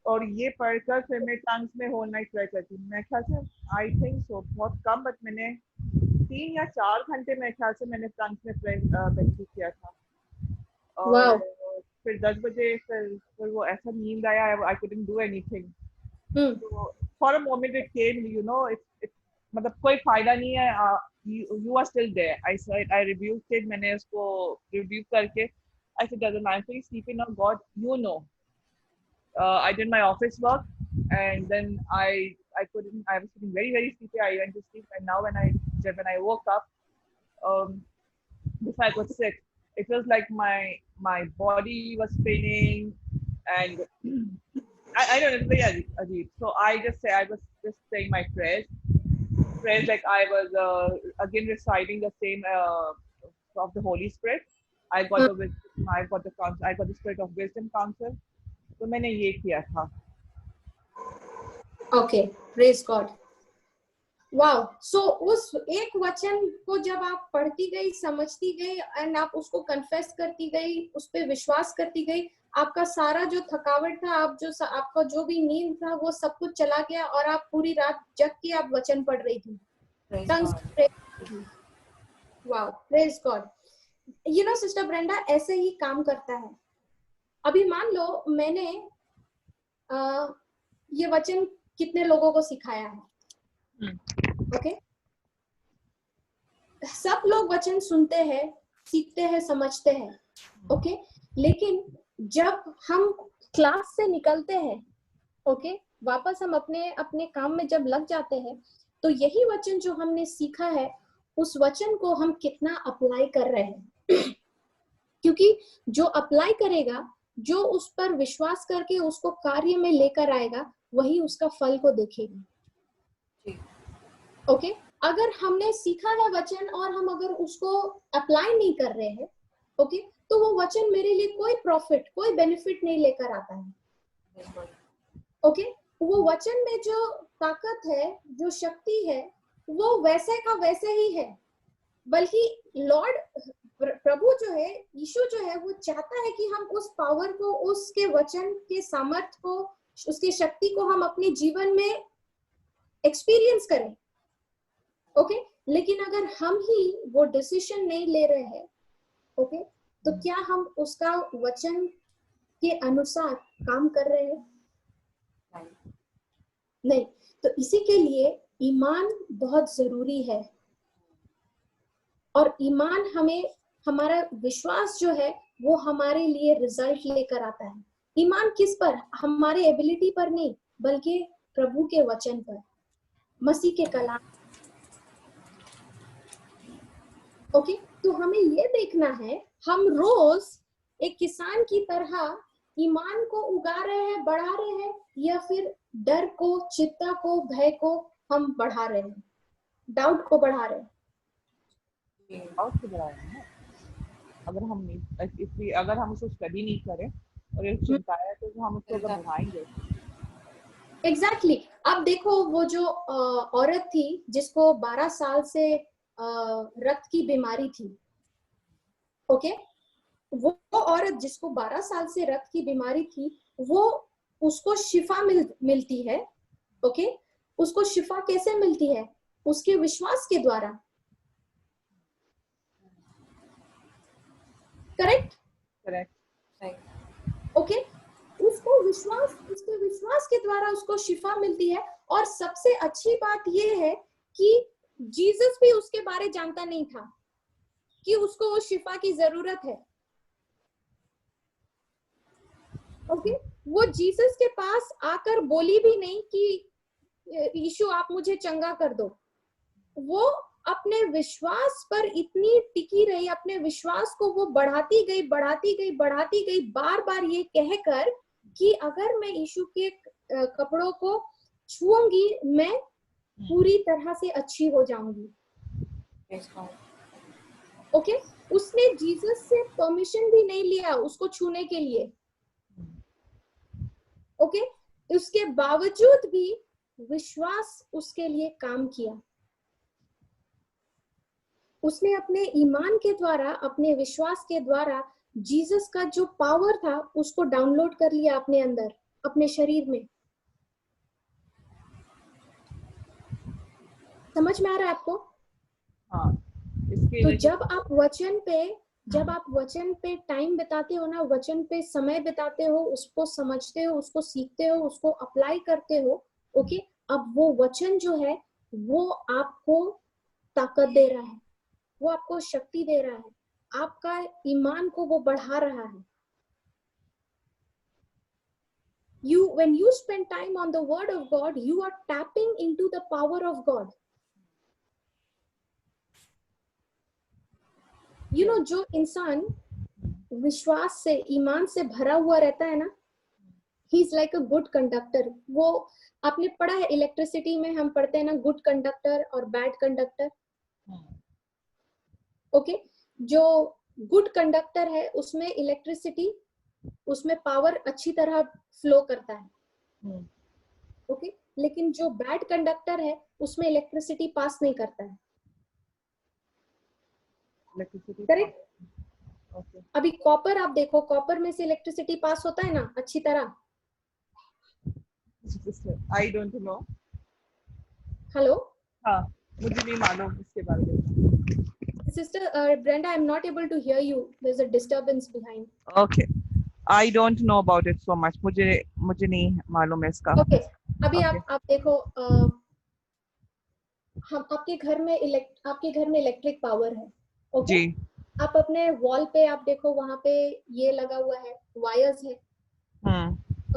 S1: और ये पढ़कर फिर मैं टंग्स में होल नाइट प्रे करती. मैं ख्याल से आई थिंक सो बहुत कम, बट मैंने 3 या 4 घंटे मेरे ख्याल से मैंने टंग्स में प्रे किया था. और फिर 10 बजे फिर वो ऐसा नींद आया, I couldn't do anything. So for a moment it came, you know, it मतलब कोई फायदा नहीं है. You are still there. I said, I rebuked it. मैंने उसको rebuke करके I said, doesn't matter, I'm sleeping now. God, you know. I did my office work and then I was feeling very sleepy. I went to sleep and now when I woke up, before I got sick, it was like my body was spinning and I don't know, it's very ajib. So I was just saying my prayers like I was again reciting the same of the Holy Spirit. I got the wisdom, I got the spirit of wisdom counsel. तो मैंने ये किया था.
S2: Okay, praise God. Wow. So उस एक वचन को जब आप पढ़ती गई, समझती गई एंड आप उसको कन्फेस करती गई, उस पे विश्वास करती गई, आपका सारा जो थकावट था, आपका जो भी नींद था, वो सब कुछ चला गया और आप पूरी रात जग के आप वचन पढ़ रही थी. Wow, praise God. You know, Sister Brenda, ऐसे ही काम करता है. अभी मान लो मैंने ये वचन कितने लोगों को सिखाया है. ओके. सब लोग वचन सुनते हैं, सीखते हैं, समझते हैं. ओके. लेकिन जब हम क्लास से निकलते हैं, ओके, वापस हम अपने काम में जब लग जाते हैं, तो यही वचन जो हमने सीखा है, उस वचन को हम कितना अप्लाई कर रहे हैं. क्योंकि जो अप्लाई करेगा, जो उस पर विश्वास करके उसको कार्य में लेकर आएगा, वही उसका फल को देखेगा. ओके. अगर हमने सीखा है वचन और हम अगर उसको अप्लाई नहीं कर रहे हैं, ओके, तो वो वचन मेरे लिए कोई प्रॉफिट, कोई बेनिफिट नहीं लेकर आता है. ओके. वो वचन में जो ताकत है, जो शक्ति है, वो वैसे का वैसे ही है. बल्कि लॉर्ड प्रभु जो है, यीशु जो है, वो चाहता है कि हम उस पावर को, उसके वचन के सामर्थ को, उसकी शक्ति को हम अपने जीवन में एक्सपीरियंस करें. ओके. लेकिन अगर हम ही वो डिसीजन नहीं ले रहे हैं, ओके, तो क्या हम उसका वचन के अनुसार काम कर रहे हैं? नहीं। तो इसी के लिए ईमान बहुत जरूरी है, और ईमान हमें, हमारा विश्वास जो है वो हमारे लिए रिजल्ट लेकर आता है। ईमान किस पर? हमारे एबिलिटी पर नहीं, बल्कि प्रभु के वचन पर, मसीह के कलाम। ओके, तो हमें ये देखना है, हम रोज एक किसान की तरह ईमान को उगा रहे हैं, बढ़ा रहे हैं, या फिर डर को, चिंता को, भय को हम बढ़ा रहे हैं, डाउट को बढ़ा रहे हैं।
S1: और से बढ़ाया है ना। अगर हम नहीं, इसलिए अगर हम उसको स्टडी नहीं करें और एक चिंता है तो हम उसको अगर बढ़ाएंगे।
S2: एग्जैक्टली अब देखो, वो जो औरत थी जिसको 12 साल से रक्त की बीमारी थी, ओके, वो औरत जिसको 12 साल से रक्त की बीमारी थी, वो उसको शिफा मिलती है। ओके, उसको शिफा कैसे मिलती है? उसके विश्वास के द्वारा। करेक्ट?
S1: करेक्ट।
S2: ओके, उसको विश्वास, उसके विश्वास के द्वारा उसको शिफा मिलती है। और सबसे अच्छी बात यह है कि जीसस भी उसके बारे जानता नहीं था कि उसको वो शिफा की जरूरत है। ओके, वो जीसस के पास आकर बोली भी नहीं कि यीशु आप मुझे चंगा कर दो। वो अपने विश्वास पर इतनी टिकी रही, अपने विश्वास को वो बढ़ाती गई, बढ़ाती गई, बढ़ाती गई, बार बार ये कहकर कि अगर मैं यीशु के कपड़ों को छूऊंगी, मैं पूरी तरह से अच्छी हो जाऊंगी। ओके, उसने जीसस से परमिशन भी नहीं लिया उसको छूने के लिए। ओके, उसके बावजूद भी विश्वास उसके लिए काम किया। उसने अपने ईमान के द्वारा, अपने विश्वास के द्वारा जीसस का जो पावर था उसको डाउनलोड कर लिया अपने अंदर, अपने शरीर में। समझ में आ रहा है आपको?
S1: हाँ, इसके
S2: तो
S1: लिए
S2: जब आप वचन पे टाइम बिताते हो ना, वचन पे समय बिताते हो, उसको समझते हो, उसको सीखते हो, उसको अप्लाई करते हो, ओके, अब वो वचन जो है वो आपको ताकत दे रहा है, वो आपको शक्ति दे रहा है, आपका ईमान को वो बढ़ा रहा है। When you spend time on the word of God, you are tapping into the power of God. You know, जो इंसान विश्वास से, ईमान से भरा हुआ रहता है ना, he is like a good conductor. वो आपने पढ़ा है इलेक्ट्रिसिटी में, हम पढ़ते हैं ना गुड कंडक्टर और बैड कंडक्टर। ओके, जो गुड कंडक्टर है उसमें इलेक्ट्रिसिटी, उसमें पावर अच्छी तरह फ्लो करता है। ओके, लेकिन जो बैड कंडक्टर है उसमें इलेक्ट्रिसिटी पास नहीं करता है। करेक्ट? अभी कॉपर आप देखो, कॉपर में से इलेक्ट्रिसिटी पास होता है ना अच्छी तरह?
S1: आई डोंट नो।
S2: हेलो,
S1: हाँ, मुझे नहीं मालूम इसके बारे में।
S2: Sister Brenda, I am not able to hear you, there is a disturbance behind.
S1: Okay, I don't know about it so much, मुझे नहीं मालूम है इसका।
S2: ओके, अभी
S1: Okay.
S2: आप देखो, हम आपके घर में इलेक्ट्रिक पावर है। ओके,
S1: जी।
S2: आप अपने वॉल पे आप देखो, वहां पे ये लगा हुआ है, वायर्स है।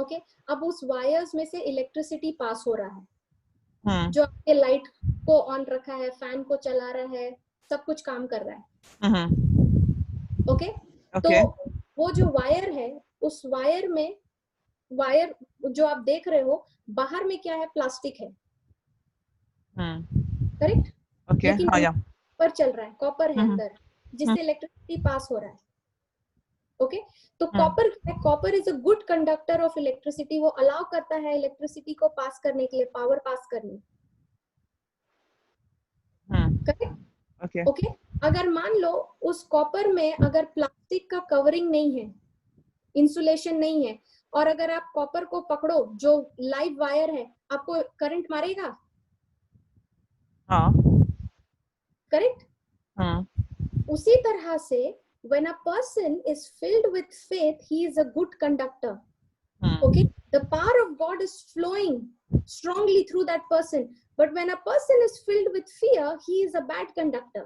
S2: ओके, अब उस वायर्स में से इलेक्ट्रिसिटी पास हो रहा है, जो आपके लाइट को ऑन रखा है, फैन को चला रहा है, सब कुछ काम कर रहा है। ओके, तो वो जो वायर है, उस वायर में, वायर जो आप देख रहे हो, बाहर में क्या है? प्लास्टिक है। करेक्ट?
S1: ओके,
S2: लेकिन
S1: हाँ, या
S2: पर चल रहा है, कॉपर है अंदर, जिससे इलेक्ट्रिसिटी पास हो रहा है। ओके, तो copper is a good conductor of electricity. वो अलाउ करता है इलेक्ट्रिसिटी को पास करने के लिए, पावर पास करने। करेक्ट? ओके, अगर मान लो उस कॉपर में अगर प्लास्टिक का कवरिंग नहीं है, इंसुलेशन नहीं है, और अगर आप कॉपर को पकड़ो जो लाइव वायर है, आपको करंट मारेगा?
S1: हाँ।
S2: करेक्ट? उसी तरह से when a person is filled with faith, he is a good conductor. Okay, the power of God is flowing strongly through that person. But when a person is filled with fear, he is a bad conductor.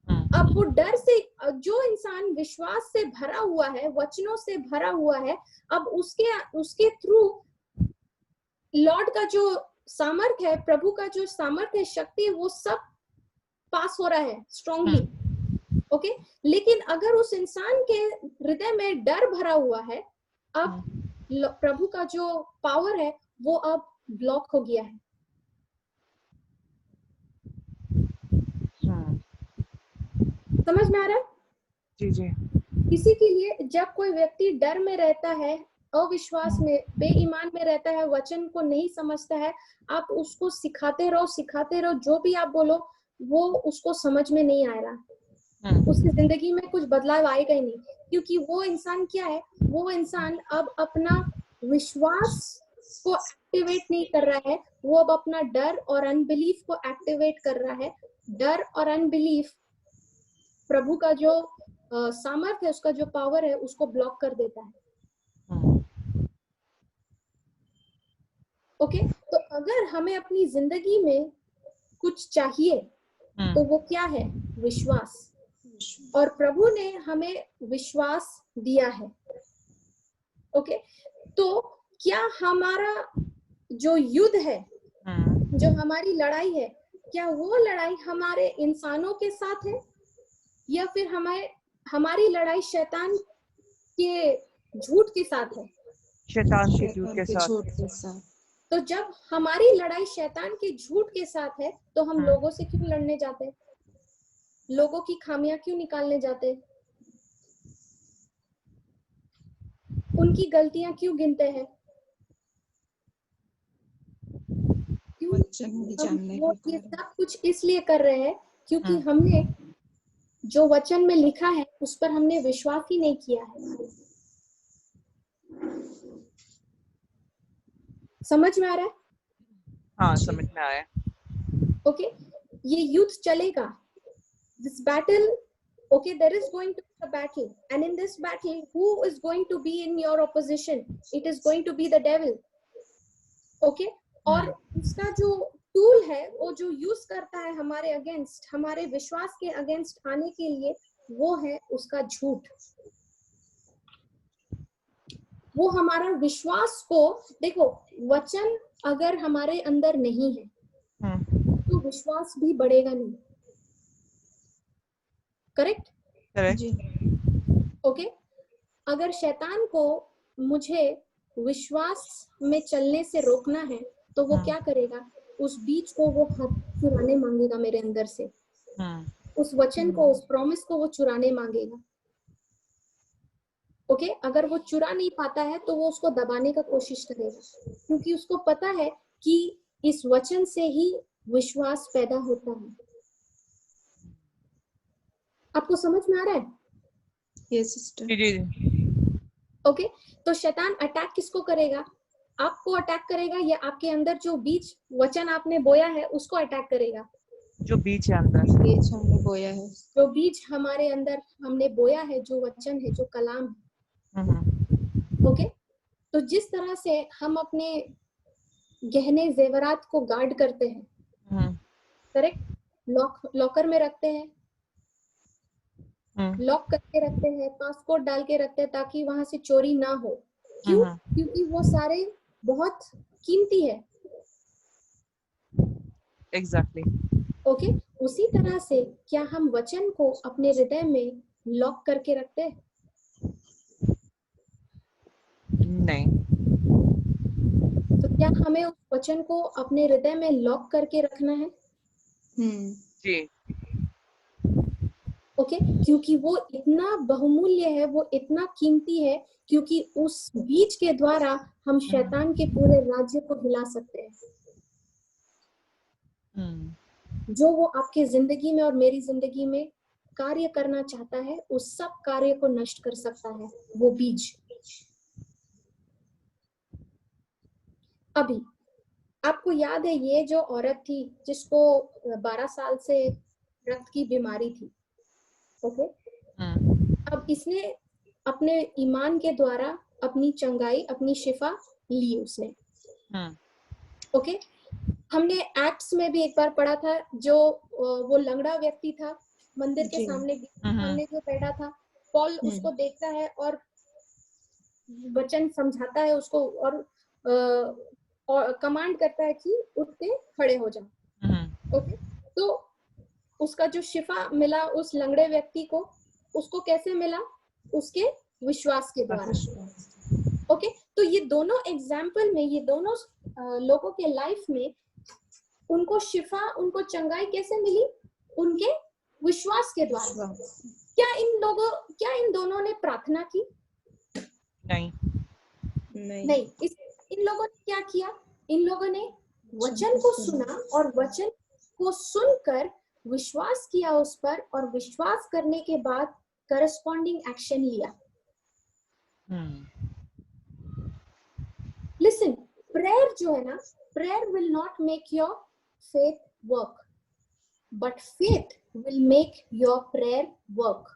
S2: अब वो डर से, जो इंसान विश्वास से भरा हुआ है, वचनों से भरा हुआ है, अब उसके थ्रू लॉर्ड का जो सामर्थ्य है, प्रभु का जो सामर्थ्य है, शक्ति, वो सब पास हो रहा है स्ट्रांगली. ओके, लेकिन अगर उस इंसान के हृदय में डर भरा हुआ है, अब प्रभु का जो पावर है वो अब ब्लॉक हो गया है. समझ में आ रहा है?
S1: जी जी.
S2: इसी के लिए जब कोई व्यक्ति डर में रहता है, अविश्वास में, बेईमान में रहता है, वचन को नहीं समझता है, आप उसको सिखाते रहो, जो भी आप बोलो वो उसको समझ में नहीं आएगा, उसकी जिंदगी में कुछ बदलाव आएगा ही नहीं. क्योंकि वो इंसान क्या है, वो इंसान अब अपना विश्वास को एक्टिवेट नहीं कर रहा है, वो अब अपना डर और अनबिलीफ को एक्टिवेट कर रहा है. डर और अनबिलीफ प्रभु का जो सामर्थ्य है, उसका जो पावर है, उसको ब्लॉक कर देता है. ओके, तो अगर हमें अपनी जिंदगी में कुछ चाहिए तो वो क्या है? विश्वास. और प्रभु ने हमें विश्वास दिया है. ओके, तो क्या हमारा जो युद्ध है, जो हमारी लड़ाई है, क्या वो लड़ाई हमारे इंसानों के साथ है या फिर हमारी लड़ाई शैतान के झूठ के साथ है?
S1: शैतान के झूठ के साथ.
S2: तो जब हमारी लड़ाई शैतान के झूठ के साथ है, तो हम लोगों से क्यों लड़ने जाते? लोगों की खामियां क्यों निकालने जाते? उनकी गलतियां क्यों गिनते हैं? क्यों हम वो ये सब कुछ इसलिए कर रहे हैं क्योंकि हमने जो वचन में लिखा है उस पर हमने विश्वास ही नहीं किया है. समझ में आ रहा है?
S1: हाँ, समझ में आया.
S2: ओके, ये युद्ध चलेगा. This battle, okay, there is going to be a battle, and in this battle, who is going to be in your opposition? It is going to be the devil. Okay, और उसका जो tool है, वो जो use करता है हमारे against, हमारे विश्वास के अगेंस्ट आने के लिए, वो है उसका झूठ. वो हमारा विश्वास को, देखो, वचन अगर हमारे अंदर नहीं है तो विश्वास भी बढ़ेगा नहीं. करेक्ट? ओके, अगर शैतान को मुझे विश्वास में चलने से रोकना है तो वो क्या करेगा? उस बीज को वो चुराने मांगेगा मेरे अंदर से. उस वचन को, उस प्रॉमिस को वो चुराने मांगेगा. ओके, अगर वो चुरा नहीं पाता है तो वो उसको दबाने का कोशिश करेगा, क्योंकि उसको पता है कि इस वचन से ही विश्वास पैदा होता है. आपको समझ में आ रहा है?
S4: Yes sister.
S2: ओके, तो शैतान अटैक किसको करेगा? आपको अटैक करेगा या आपके अंदर जो बीज वचन आपने बोया है उसको अटैक करेगा?
S1: जो बीज है अंदर,
S4: बीज हमने बोया है,
S2: जो बीज हमारे अंदर हमने बोया है, जो वचन है, जो कलाम है. ओके, तो जिस तरह से हम अपने गहने जेवरात को गार्ड करते हैं, करेक्ट, लॉकर में रखते हैं, लॉक करके रखते हैं, पासपोर्ट डाल के रखते हैं ताकि वहां से चोरी ना हो. क्यों? क्योंकि वो सारे बहुत कीमती है.
S1: एग्जैक्टली.
S2: ओके, उसी तरह से क्या हम वचन को अपने हृदय में लॉक करके रखते हैं?
S1: नहीं.
S2: तो क्या हमें उस वचन को अपने हृदय में लॉक करके रखना है?
S1: जी.
S2: ओके, क्योंकि वो इतना बहुमूल्य है, वो इतना कीमती है, क्योंकि उस बीज के द्वारा हम शैतान के पूरे राज्य को हिला सकते हैं. जो वो आपके जिंदगी में और मेरी जिंदगी में कार्य करना चाहता है, उस सब कार्य को नष्ट कर सकता है वो बीज. अभी आपको याद है ये जो औरत थी जिसको 12 साल से रक्त की बीमारी थी, ओके, अब इसने अपने ईमान के द्वारा अपनी चंगाई, अपनी शिफा ली उसने। ओके, हमने एक्ट्स में भी एक बार पढ़ा था, जो वो लंगड़ा व्यक्ति था मंदिर के सामने जो बैठा था, पॉल उसको देखता है और वचन समझाता है उसको और कमांड करता है कि उठ के खड़े हो जाओ। ओके, तो उसका जो शिफा मिला उस लंगड़े व्यक्ति को, उसको कैसे मिला? उसके विश्वास के द्वारा। ओके, तो ये दोनों एग्जाम्पल में, ये दोनों लोगों के लाइफ में उनको शिफा, उनको चंगाई कैसे मिली? उनके विश्वास के द्वारा। क्या इन दोनों ने प्रार्थना की? नहीं। इन लोगों ने क्या किया? इन लोगों ने वचन को सुना और वचन को सुनकर विश्वास किया उस पर, और विश्वास करने के बाद करस्पॉन्डिंग एक्शन लिया। लिसन, प्रेयर जो है ना, prayer will not make your faith work, but faith will make your prayer work.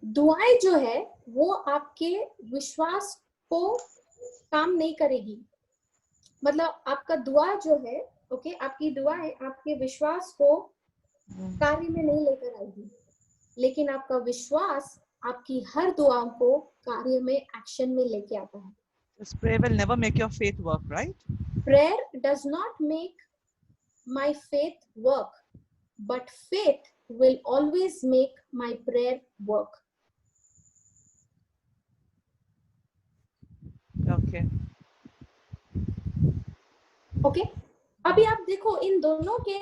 S2: दुआएं जो है वो आपके विश्वास को काम नहीं करेगी। मतलब आपका दुआ जो है, ओके, आपकी दुआएं आपके विश्वास को कार्य में नहीं लेकर आएगी, लेकिन आपका विश्वास आपकी हर दुआ को कार्य में, एक्शन में लेके आता है।
S1: This prayer will never make your faith work, right?
S2: Prayer does not make my faith work, but faith will always make my prayer work.
S1: Okay.
S2: Okay, अभी आप देखो इन दोनों के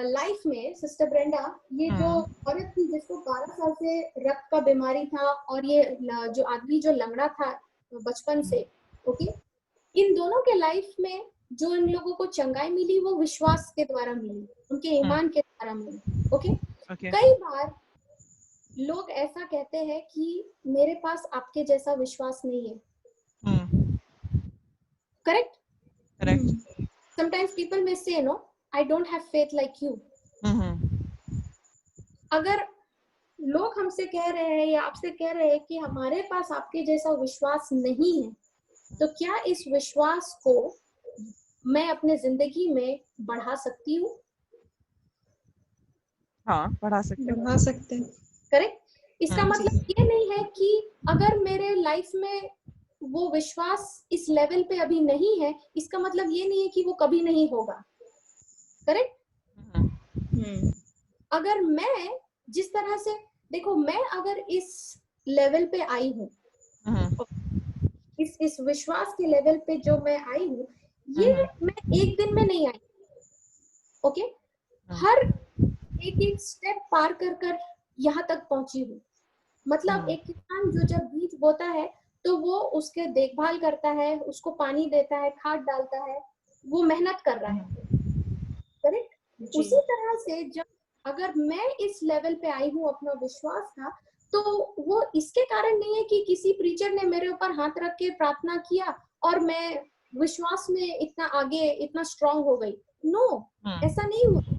S2: लाइफ में, सिस्टर ब्रेंडा, ये जो औरत थी जिसको 12 साल से रक्त का बीमारी था, और ये जो आदमी जो लंगड़ा था बचपन से, ओके, इन दोनों के लाइफ में जो इन लोगों को चंगाई मिली वो विश्वास के द्वारा मिली, उनके ईमान के द्वारा मिली। ओके, कई बार लोग ऐसा कहते हैं कि मेरे पास आपके जैसा विश्वास नहीं है। Correct? Sometimes people may say, no, I don't have faith like you. अगर लोग हमसे कह रहे हैं या आपसे कह रहे हैं कि हमारे पास आपके जैसा विश्वास नहीं है, तो क्या इस विश्वास को मैं अपने जिंदगी में बढ़ा सकती हूँ?
S1: हाँ, बढ़ा सकते हैं।
S2: करेक्ट? इसका मतलब ये नहीं है कि अगर मेरे लाइफ में वो विश्वास इस लेवल पे अभी नहीं है, इसका मतलब ये नहीं है कि वो कभी नहीं होगा। करेक्ट? अगर मैं जिस तरह से, देखो, मैं अगर इस लेवल पे आई हूँ, इस विश्वास के लेवल पे जो मैं आई हूँ, ये मैं एक दिन में नहीं आई। ओके, हर एक स्टेप पार कर यहाँ तक पहुंची हूँ। मतलब एक किसान जो जब बीज बोता है तो वो उसके देखभाल करता है, उसको पानी देता है, खाद डालता है, वो मेहनत कर रहा है। करेक्ट? उसी तरह से जब अगर मैं इस लेवल पे आई हूँ अपना विश्वास का, तो वो इसके कारण नहीं है कि किसी प्रीचर ने मेरे ऊपर हाथ रख के प्रार्थना किया और मैं विश्वास में इतना आगे, इतना स्ट्रांग हो गई। नो, ऐसा नहीं हुआ।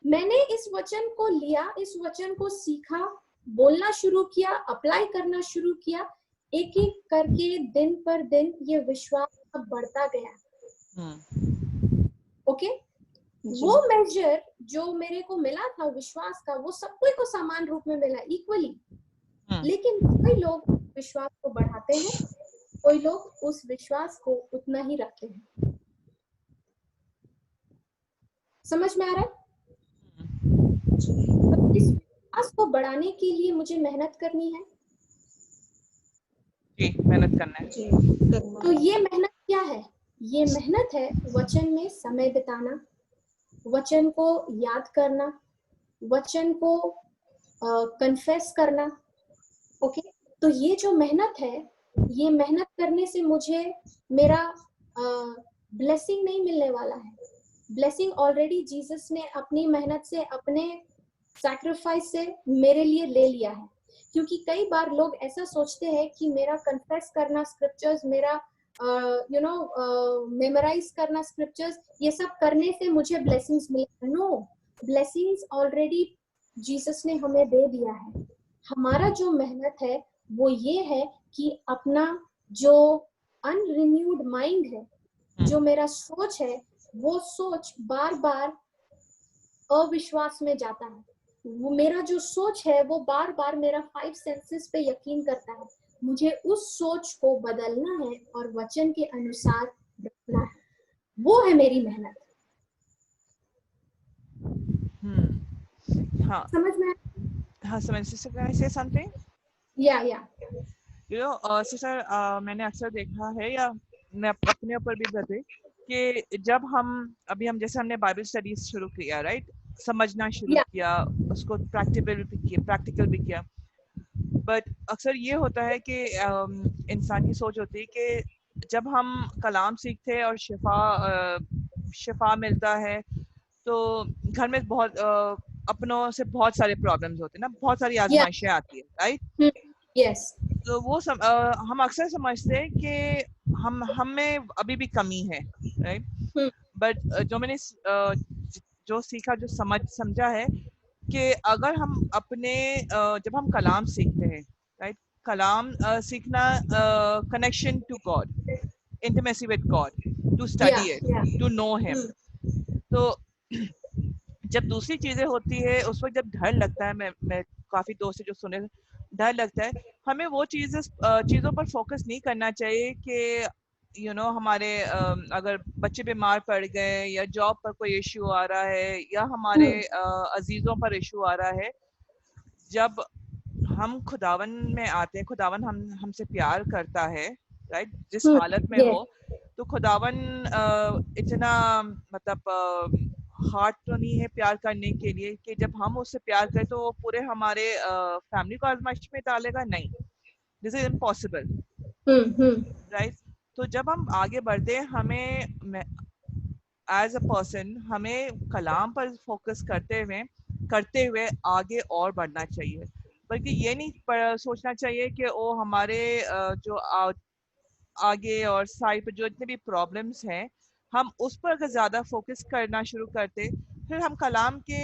S2: मैंने इस वचन को लिया, इस वचन को सीखा, बोलना शुरू किया, अप्लाई करना शुरू किया, एक एक करके दिन पर दिन ये विश्वास अब बढ़ता गया। ओके, वो मेजर जो मेरे को मिला था विश्वास का, वो सबको को समान रूप में मिला, इक्वली। लेकिन कोई लोग विश्वास को बढ़ाते हैं, कोई लोग उस विश्वास को उतना ही रखते हैं। समझ में आ रहा है? तो इस विश्वास को बढ़ाने के लिए मुझे मेहनत करनी है।
S1: जी, मेहनत करना है।
S2: तो ये मेहनत क्या है? ये मेहनत है वचन में समय बिताना, वचन को याद करना, वचन को कन्फेस करना। ओके, तो ये जो मेहनत है, ये मेहनत करने से मुझे मेरा ब्लेसिंग नहीं मिलने वाला है। ब्लेसिंग ऑलरेडी जीसस ने अपनी मेहनत से, अपने सैक्रिफाइस से मेरे लिए ले लिया है। क्योंकि कई बार लोग ऐसा सोचते हैं कि मेरा कन्फेस करना स्क्रिप्चर्स, मेरा मेमोराइज करना स्क्रिप्चर्स, ये सब करने से मुझे ब्लेसिंग्स मिले। नो, ब्लेसिंग्स ऑलरेडी जीसस ने हमें दे दिया है। हमारा जो मेहनत है वो ये है कि अपना जो अनरिन्यूड माइंड है, जो मेरा सोच है, वो सोच बार बार अविश्वास में जाता है। वो मेरा जो सोच है वो बार बार मेरा 5 सेंसेस पे यकीन करता है। मुझे उस सोच को बदलना है और वचन के अनुसार रखना है। वो है मेरी मेहनत।
S1: हाँ
S2: समझ में?
S1: हाँ समझ। सिस्टर, कैन आई से समथिंग?
S2: या
S1: यू नो सिस्टर, मैंने अक्सर देखा है, या मैं अपने ऊपर भी बते कि जब हम जैसे हमने बाइबल स्टडीज शुरू किया, राइट, समझना शुरू किया, उसको प्रैक्टिकल भी किया, बट अक्सर ये होता है कि इंसान की सोच होती है कि जब हम कलाम सीखते हैं और शिफा मिलता है, तो घर में बहुत अपनों से बहुत सारे प्रॉब्लम्स होते हैं ना, बहुत सारी आजमाइशें आती है, राइट?
S2: यस।
S1: तो वो हम अक्सर समझते हैं कि हम में अभी भी कमी है, राइट? बट जो मैंने जो सीखा, जो समझा है कि अगर हम अपने जब हम कलाम सीखते हैं, राइट, कलाम सीखना, connection to God, intimacy with God, to study it, to know him. तो जब दूसरी चीजें होती है उस वक्त जब डर लगता है, मैं काफी दोस्त जो सुने, डर लगता है, हमें वो चीजों पर फोकस नहीं करना चाहिए कि यू नो हमारे अगर बच्चे बीमार पड़ गए, या जॉब पर कोई इश्यू आ रहा है, या हमारे अजीजों पर इश्यू आ रहा है। जब हम खुदावन में आते हैं, खुदावन हमसे प्यार करता है, राइट, जिस हालत में हो, तो खुदावन इतना मतलब हार्ट तो नहीं है प्यार करने के लिए कि जब हम उससे प्यार करें तो वो पूरे हमारे फैमिली को आजमाइश में डालेगा, नहीं, दिस इज इम्पॉसिबल, राइट? तो जब हम आगे बढ़ते हैं, हमें एज अ पर्सन हमें कलाम पर फोकस करते हुए आगे और बढ़ना चाहिए, बल्कि ये नहीं सोचना चाहिए कि वो हमारे जो आगे और साइड पर जो इतने भी प्रॉब्लम्स हैं, हम उस पर अगर ज्यादा फोकस करना शुरू करते, फिर हम कलाम के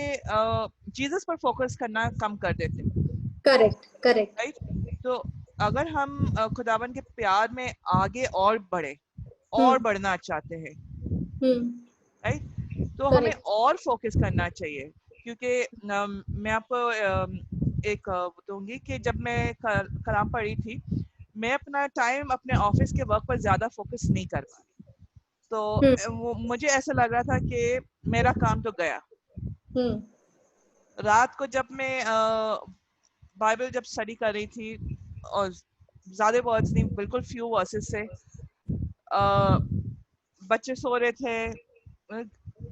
S1: जीसस पर फोकस करना कम कर देते।
S2: Correct
S1: right? तो अगर हम खुदावन के प्यार में आगे और बढ़े और बढ़ना चाहते हैं, राइट, तो हमें और फोकस करना चाहिए। क्योंकि मैं आपको एक बताऊंगी कि जब मैं कलाम पढ़ी थी, मैं अपना टाइम अपने ऑफिस के वर्क पर ज्यादा फोकस नहीं कर पा रही, तो मुझे ऐसा लग रहा था कि मेरा काम तो गया। रात को जब मैं बाइबल जब स्टडी कर रही थी, और ज्यादा वर्ड्स नहीं, बिल्कुल फ्यू वर्सेस से, बच्चे सो रहे थे,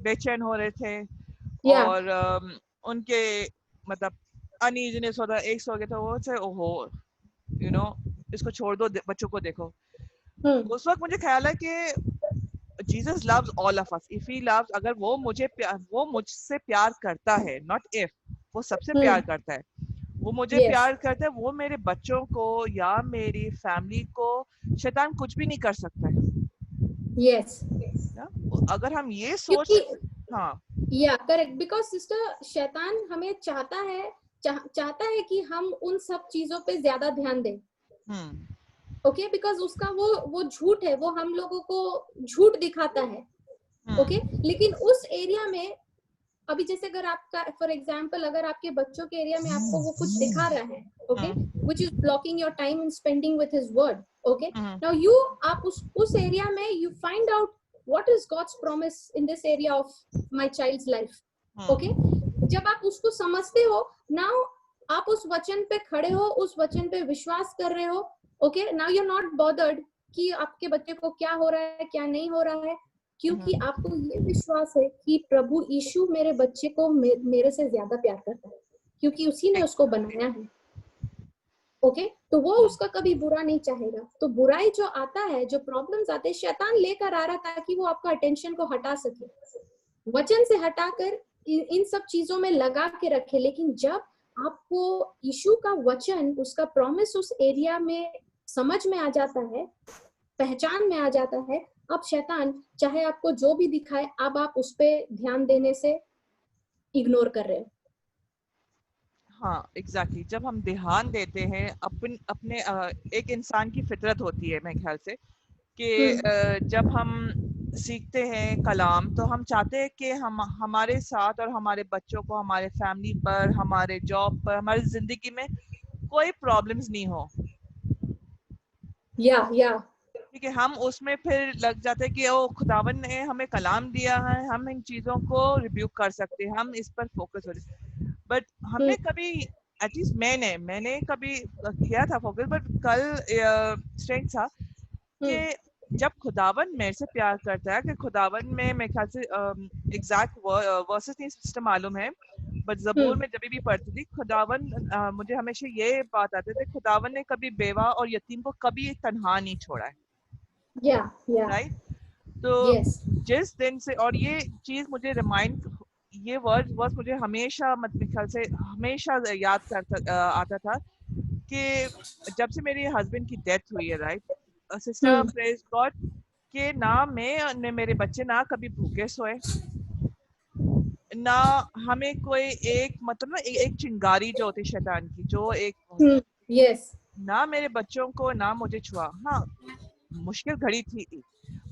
S1: बेचैन हो रहे थे, और उनके मतलब अनईजीनेस होता, एक सो गया था, वो से ओहो यू नो इसको छोड़ दो, बच्चों को देखो। उस वक्त मुझे ख्याल है कि Jesus loves all of us. If he loves, अगर वो मुझसे प्यार करता है, नॉट इफ, वो सबसे प्यार करता है, वो मुझे प्यार करता है, वो मेरे बच्चों को या मेरी फैमिली को शैतान कुछ भी नहीं कर सकता है।
S2: यस,
S1: अगर हम ये सोच, हाँ,
S2: या करेक्ट, बिकॉज सिस्टर, शैतान हमें चाहता है कि हम उन सब चीजों पे ज्यादा ध्यान दें। ओके, बिकॉज उसका वो झूठ है, वो हम लोगों को झूठ दिखाता है। ओके, लेकिन उस एरिया में, अभी जैसे अगर आपका फॉर एग्जांपल, अगर आपके बच्चों के एरिया में आपको वो कुछ दिखा रहा है, okay, which is blocking your time in spending with his word, okay, now आप उस एरिया में you find out what is God's promise in this area of my child's life. Okay, जब आप उसको समझते हो, नाउ आप उस वचन पे खड़े हो, उस वचन पे विश्वास कर रहे हो। Okay, now you are not bothered कि आपके बच्चे को क्या हो रहा है, क्या नहीं हो रहा है, क्योंकि आपको ये विश्वास है कि प्रभु यीशु मेरे बच्चे को मेरे से ज्यादा प्यार करता है, क्योंकि उसी ने उसको बनाया है। ओके, तो वो उसका कभी बुरा नहीं चाहेगा। तो बुराई जो आता है, जो प्रॉब्लम्स आते हैं, शैतान लेकर आ रहा था कि वो आपका अटेंशन को हटा सके, वचन से हटाकर इन सब चीजों में लगा के रखे। लेकिन जब आपको यीशु का वचन, उसका प्रॉमिस उस एरिया में समझ में आ जाता है, पहचान में आ जाता है, अब शैतान चाहे आपको जो भी दिखाए, अब आप उस पे ध्यान देने से इग्नोर कर रहे हो।
S1: हाँ एग्जैक्टली जब हम ध्यान देते हैं अपने एक इंसान की फितरत होती है मेरे ख्याल से कि जब हम सीखते हैं कलाम तो हम चाहते हैं कि हम हमारे साथ और हमारे बच्चों को, हमारे फैमिली पर, हमारे जॉब पर, हमारी जिंदगी में कोई प्रॉब्लम्स नहीं हो।
S2: या
S1: ठीक है, हम उसमें फिर लग जाते हैं कि ओ खुदावन ने हमें कलाम दिया है, हम इन चीजों को रिब्यूक कर सकते हैं, हम इस पर फोकस हो रहे। बट हमने कभी एटलीस्ट मैंने कभी किया था फोकस, बट कल स्ट्रेंथ था कि जब खुदावन मेरे से प्यार करता है कि खुदावन में मेरे ख्याल से एग्जैक्ट वर्सेस नहीं सिस्टम मालूम है, बट ज़बूर में जब भी पढ़ती थी खुदावन मुझे हमेशा ये बात आती थी, खुदावन ने कभी बेवा और यतीम को कभी तन्हा नहीं छोड़ा है।
S2: या
S1: राइट, तो जिस दिन से, और ये चीज मुझे रिमाइंड, ये वर्ड मुझे हमेशा मेरे ख्याल से हमेशा याद करता आता था कि जब से मेरे हस्बैंड की डेथ हुई है, राइट सिस्टर प्रेज गॉड, कि ना मैं ने मेरे बच्चे ना कभी भूखे सोए, ना हमें कोई एक मतलब ना एक चिंगारी जो होती शैतान की, जो एक ना मेरे बच्चों को ना मुझे छुआ। हाँ मुश्किल घड़ी थी,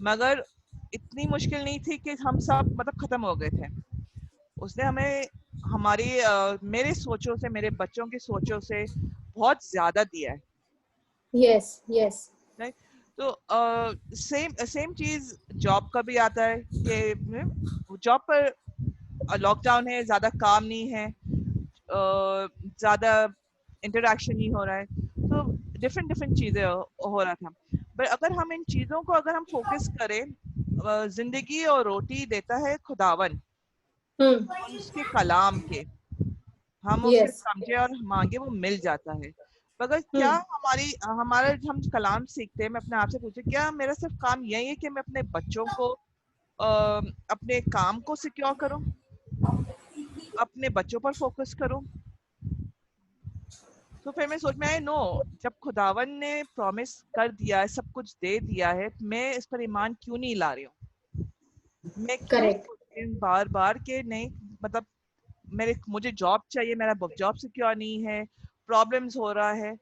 S1: मगर इतनी मुश्किल नहीं थी कि हम सब मतलब खत्म हो गए थे। उसने हमें हमारी मेरे सोचों से, मेरे बच्चों की सोचों से बहुत ज्यादा दिया है।
S2: यस
S1: राइट, तो सेम चीज जॉब का भी आता है कि जॉब पर लॉकडाउन है, ज्यादा काम नहीं है, ज्यादा इंटरेक्शन नहीं हो रहा है, तो डिफरेंट चीजें हो रहा था। बट अगर हम इन चीजों को अगर हम फोकस करें, जिंदगी और रोटी देता है खुदावन, उसके कलाम के हम उससे समझे और मांगे वो मिल जाता है। मगर क्या हमारा हम कलाम सीखते हैं, मैं अपने आप से पूछे क्या मेरा सिर्फ काम यही है कि मैं अपने बच्चों को अपने काम को सिक्योर करूं, अपने बच्चों पर फोकस करूं? तो फिर मैं सोच में आया, नो, जब खुदावन ने प्रॉमिस कर दिया है, सब कुछ दे दिया है, मैं इस पर ईमान क्यों नहीं ला रही हूँ? मैं क्यों बार बार के नहीं, मतलब मुझे जॉब चाहिए, मेरा जॉब सिक्योर नहीं है, प्रॉब्लम्स हो रहा है,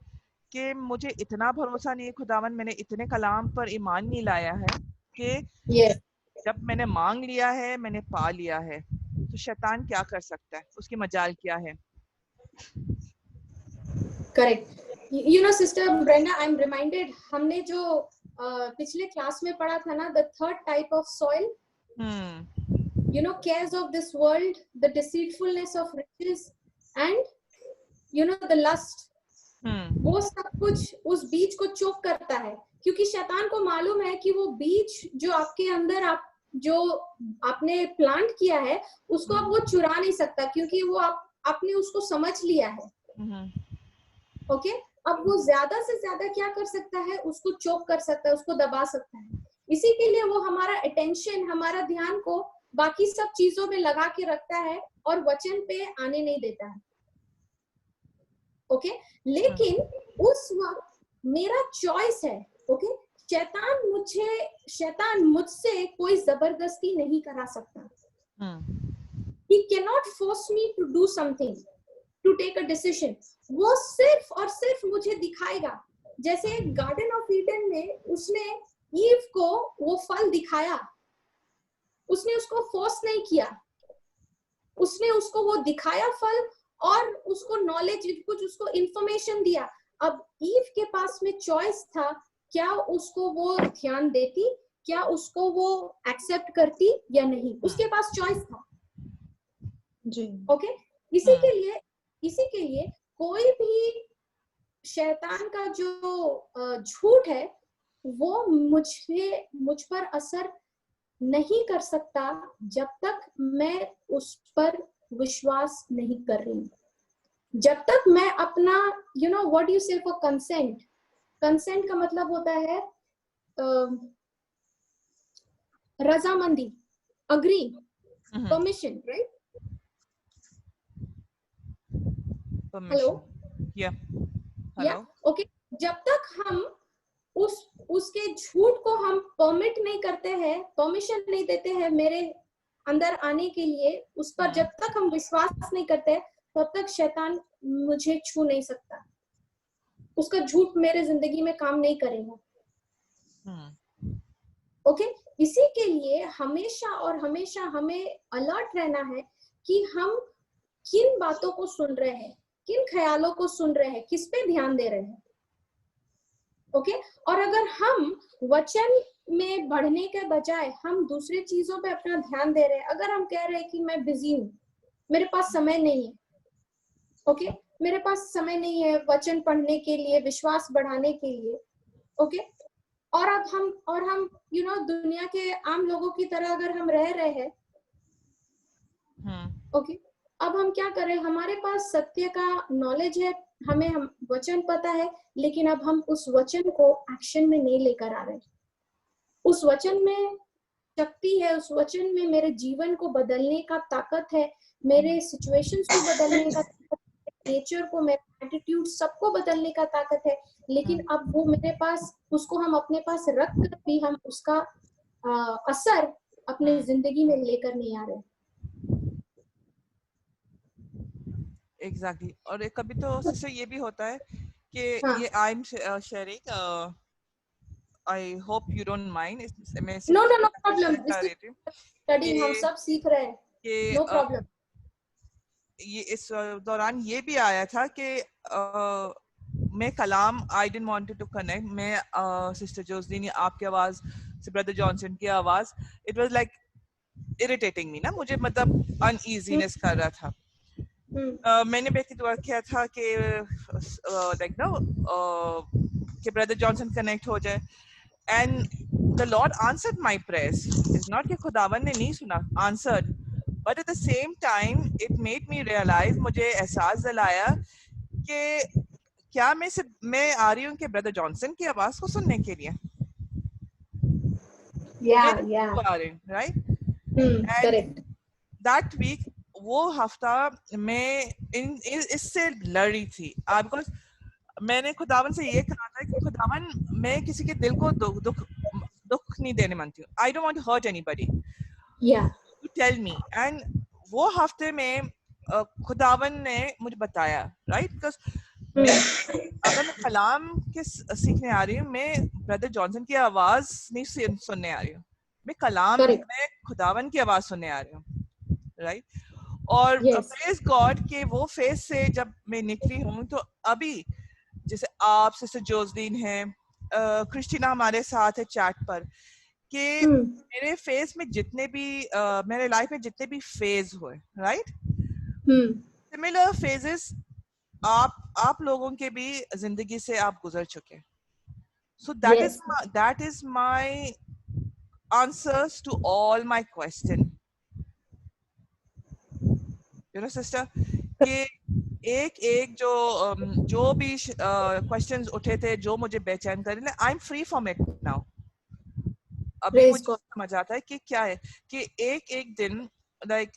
S1: कि मुझे इतना भरोसा नहीं है खुदावन, मैंने इतने कलाम पर ईमान नहीं लाया है कि जब मैंने मांग लिया है मैंने पा लिया है, तो शैतान क्या कर सकता है, उसकी मजाल क्या है?
S2: Correct. You know sister Brenda, I am reminded, हमने जो पिछले क्लास में पढ़ा था ना, the third type of soil, you know, cares of this world, the deceitfulness of riches, and you know the lust, वो सब कुछ उस बीज को चोक करता है, क्योंकि शैतान को मालूम है कि वो बीज जो आपके अंदर जो आपने प्लांट किया है उसको अब वो चुरा नहीं सकता, क्योंकि वो आपने उसको समझ लिया है। ओके, अब वो ज्यादा से ज्यादा क्या कर सकता है, उसको चोक कर सकता है, उसको दबा सकता है। इसी के लिए वो हमारा अटेंशन, हमारा ध्यान को बाकी सब चीजों में लगा के रखता है और वचन पे आने नहीं देता है। ओके, लेकिन उस वक्त मेरा चॉइस है। ओके, शैतान मुझसे कोई जबरदस्ती नहीं करा सकता। He cannot force me to do something, to take a decision. वो सिर्फ और सिर्फ मुझे दिखाएगा। जैसे गार्डन ऑफ ईडन में उसने ईव को वो फल दिखाया, उसने उसको फोर्स नहीं किया, उसने उसको वो दिखाया फल और उसको नॉलेज, कुछ उसको इंफॉर्मेशन दिया। अब ईव के पास में चॉइस था, क्या उसको वो ध्यान देती, क्या उसको वो एक्सेप्ट करती या नहीं, उसके पास चॉइस था जी। ओके, इसी के लिए कोई भी शैतान का जो झूठ है वो मुझ पर असर नहीं कर सकता जब तक मैं उस पर विश्वास नहीं कर रही, जब तक मैं अपना यू नो व्हाट यू से फॉर कंसेंट, कंसेंट का मतलब होता है रजामंदी, अग्री, परमिशन, राइट? हेलो, या ओके, जब तक हम उसके झूठ को हम परमिट नहीं करते हैं, परमिशन नहीं देते हैं मेरे अंदर आने के लिए, उस पर जब तक हम विश्वास नहीं करते, तब तक शैतान मुझे छू नहीं सकता, उसका झूठ मेरे जिंदगी में काम नहीं करेगा। ओके, इसी के लिए हमेशा और हमेशा हमें अलर्ट रहना है कि हम किन बातों को सुन रहे हैं, किन ख्यालों को सुन रहे हैं, किस पे ध्यान दे रहे हैं। ओके, और अगर हम वचन में बढ़ने के बजाय हम दूसरी चीजों पे अपना ध्यान दे रहे हैं, अगर हम कह रहे हैं कि मैं बिजी हूँ, मेरे पास समय नहीं है, ओके, मेरे पास समय नहीं है वचन पढ़ने के लिए, विश्वास बढ़ाने के लिए, ओके, और अब हम दुनिया के आम लोगों की तरह अगर हम रह रहे हैं, ओके, अब हम क्या करें, हमारे पास सत्य का नॉलेज है, हमें हम वचन पता है, लेकिन अब हम उस वचन को एक्शन में नहीं लेकर आ रहे। उस वचन में शक्ति है, उस वचन में मेरे जीवन को बदलने का ताकत है, मेरे सिचुएशंस को बदलने का, नेचर को, मेरा एटीट्यूड सबको बदलने का ताकत है, लेकिन अब वो मेरे पास, उसको हम अपने पास रख कर भी हम उसका असर अपने जिंदगी में लेकर नहीं आ रहे।
S1: एग्जैक्टली। और एक कभी तो सिस्टर ये भी होता है कि
S2: हाँ।
S1: ये I am sharing, I hope you don't mind, मैं
S2: नो
S1: शेयर
S2: प्रॉब्लम,
S1: कर रही थी
S2: स्टडी हम सब सीख रहे हैं,
S1: कि
S2: नो प्रॉब्लम।
S1: ये इस दौरान ये भी आया था कि मैं कलाम, I didn't wanted to connect, मैं सिस्टर जोसलीन आपकी आवाज से ब्रदर जॉनसन की आवाज, it was like irritating me ना, मुझे मतलब अनईजीनेस कर रहा था। मैंने बेटी दुआ किया था कि लाइक नो कि ब्रदर जॉनसन कनेक्ट हो जाए, and the Lord answered my prayers. It's not कि खुदावन ने नहीं सुना, answered, but at the same time it made me realise, मुझे एहसास दिलाया कि क्या मैं आ रही हूँ कि ब्रदर जॉनसन की आवाज को सुनने के लिए, आ रही हूँ, राइट?
S2: करेक्ट।
S1: दैट वीक, वो हफ्ता मैं इससे लड़ रही थी, बिकॉज मैंने खुदावन से ये कहा था कि खुदावन, मैं किसी के दिल को दुख नहीं देने मानती हूँ, I don't want to hurt anybody, you tell me. And वो हफ्ते में खुदावन ने मुझे बताया, राइट, बिकॉज अगर मैं कलाम के सीखने आ रही हूँ, मैं ब्रदर जॉनसन की आवाज नहीं सुनने आ रही हूँ, मैं कलाम में खुदावन की आवाज सुनने आ रही हूँ, राइट? और प्रेज गॉड के वो फेस से जब मैं निकली हूँ, तो अभी जैसे आप सिस्टर जोसलीन है, क्रिस्टीना हमारे साथ है चैट पर, कि मेरे फेस में जितने भी मेरे लाइफ में जितने भी फेज हुए, राइट, सिमिलर फेजेस आप लोगों के भी जिंदगी से आप गुजर चुके, so that is my answers to all my question, you know sister, कि एक जो भी क्वेश्चंस उठे थे, जो मुझे बेचैन कर रहे, I am free from it now. अभी मुझे समझ आता है कि क्या है कि एक दिन लाइक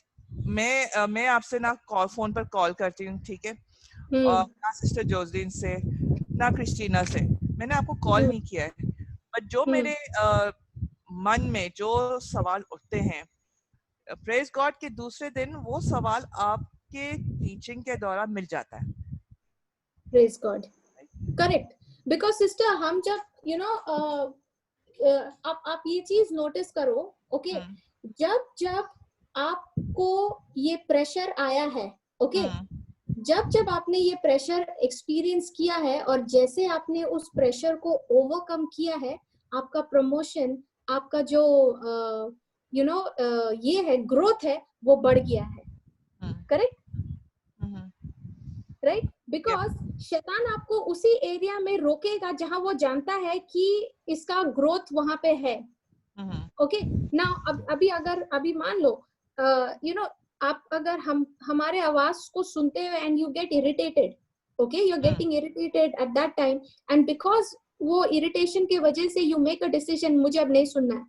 S1: मैं आपसे ना फोन पर कॉल करती हूँ, ठीक है, और ना सिस्टर जोसलीन से, ना क्रिस्टीना से, मैंने आपको कॉल नहीं किया है, बट जो मेरे मन में जो सवाल उठते हैं, प्रेज गॉड के दूसरे दिन वो सवाल आपके टीचिंग के दौरान मिल जाता है।
S2: Praise God, correct, because sister हम जब आप ये चीज नोटिस करो, ओके, जब आपको ये प्रेशर आया है, ओके, जब आपने ये प्रेशर एक्सपीरियंस किया है और जैसे आपने उस प्रेशर को ओवरकम किया है, आपका प्रमोशन, आपका जो ये है ग्रोथ है, वो बढ़ गया है, करेक्ट, राइट? बिकॉज शैतान आपको उसी एरिया में रोकेगा जहां वो जानता है कि इसका ग्रोथ वहां पे है, ओके ना। अभी मान लो आप अगर हमारे आवाज को सुनते हो and you get irritated, okay, you are getting irritated at that time, and because वो इरिटेशन की वजह से यू मेक अ डिसीजन, मुझे अब नहीं सुनना है,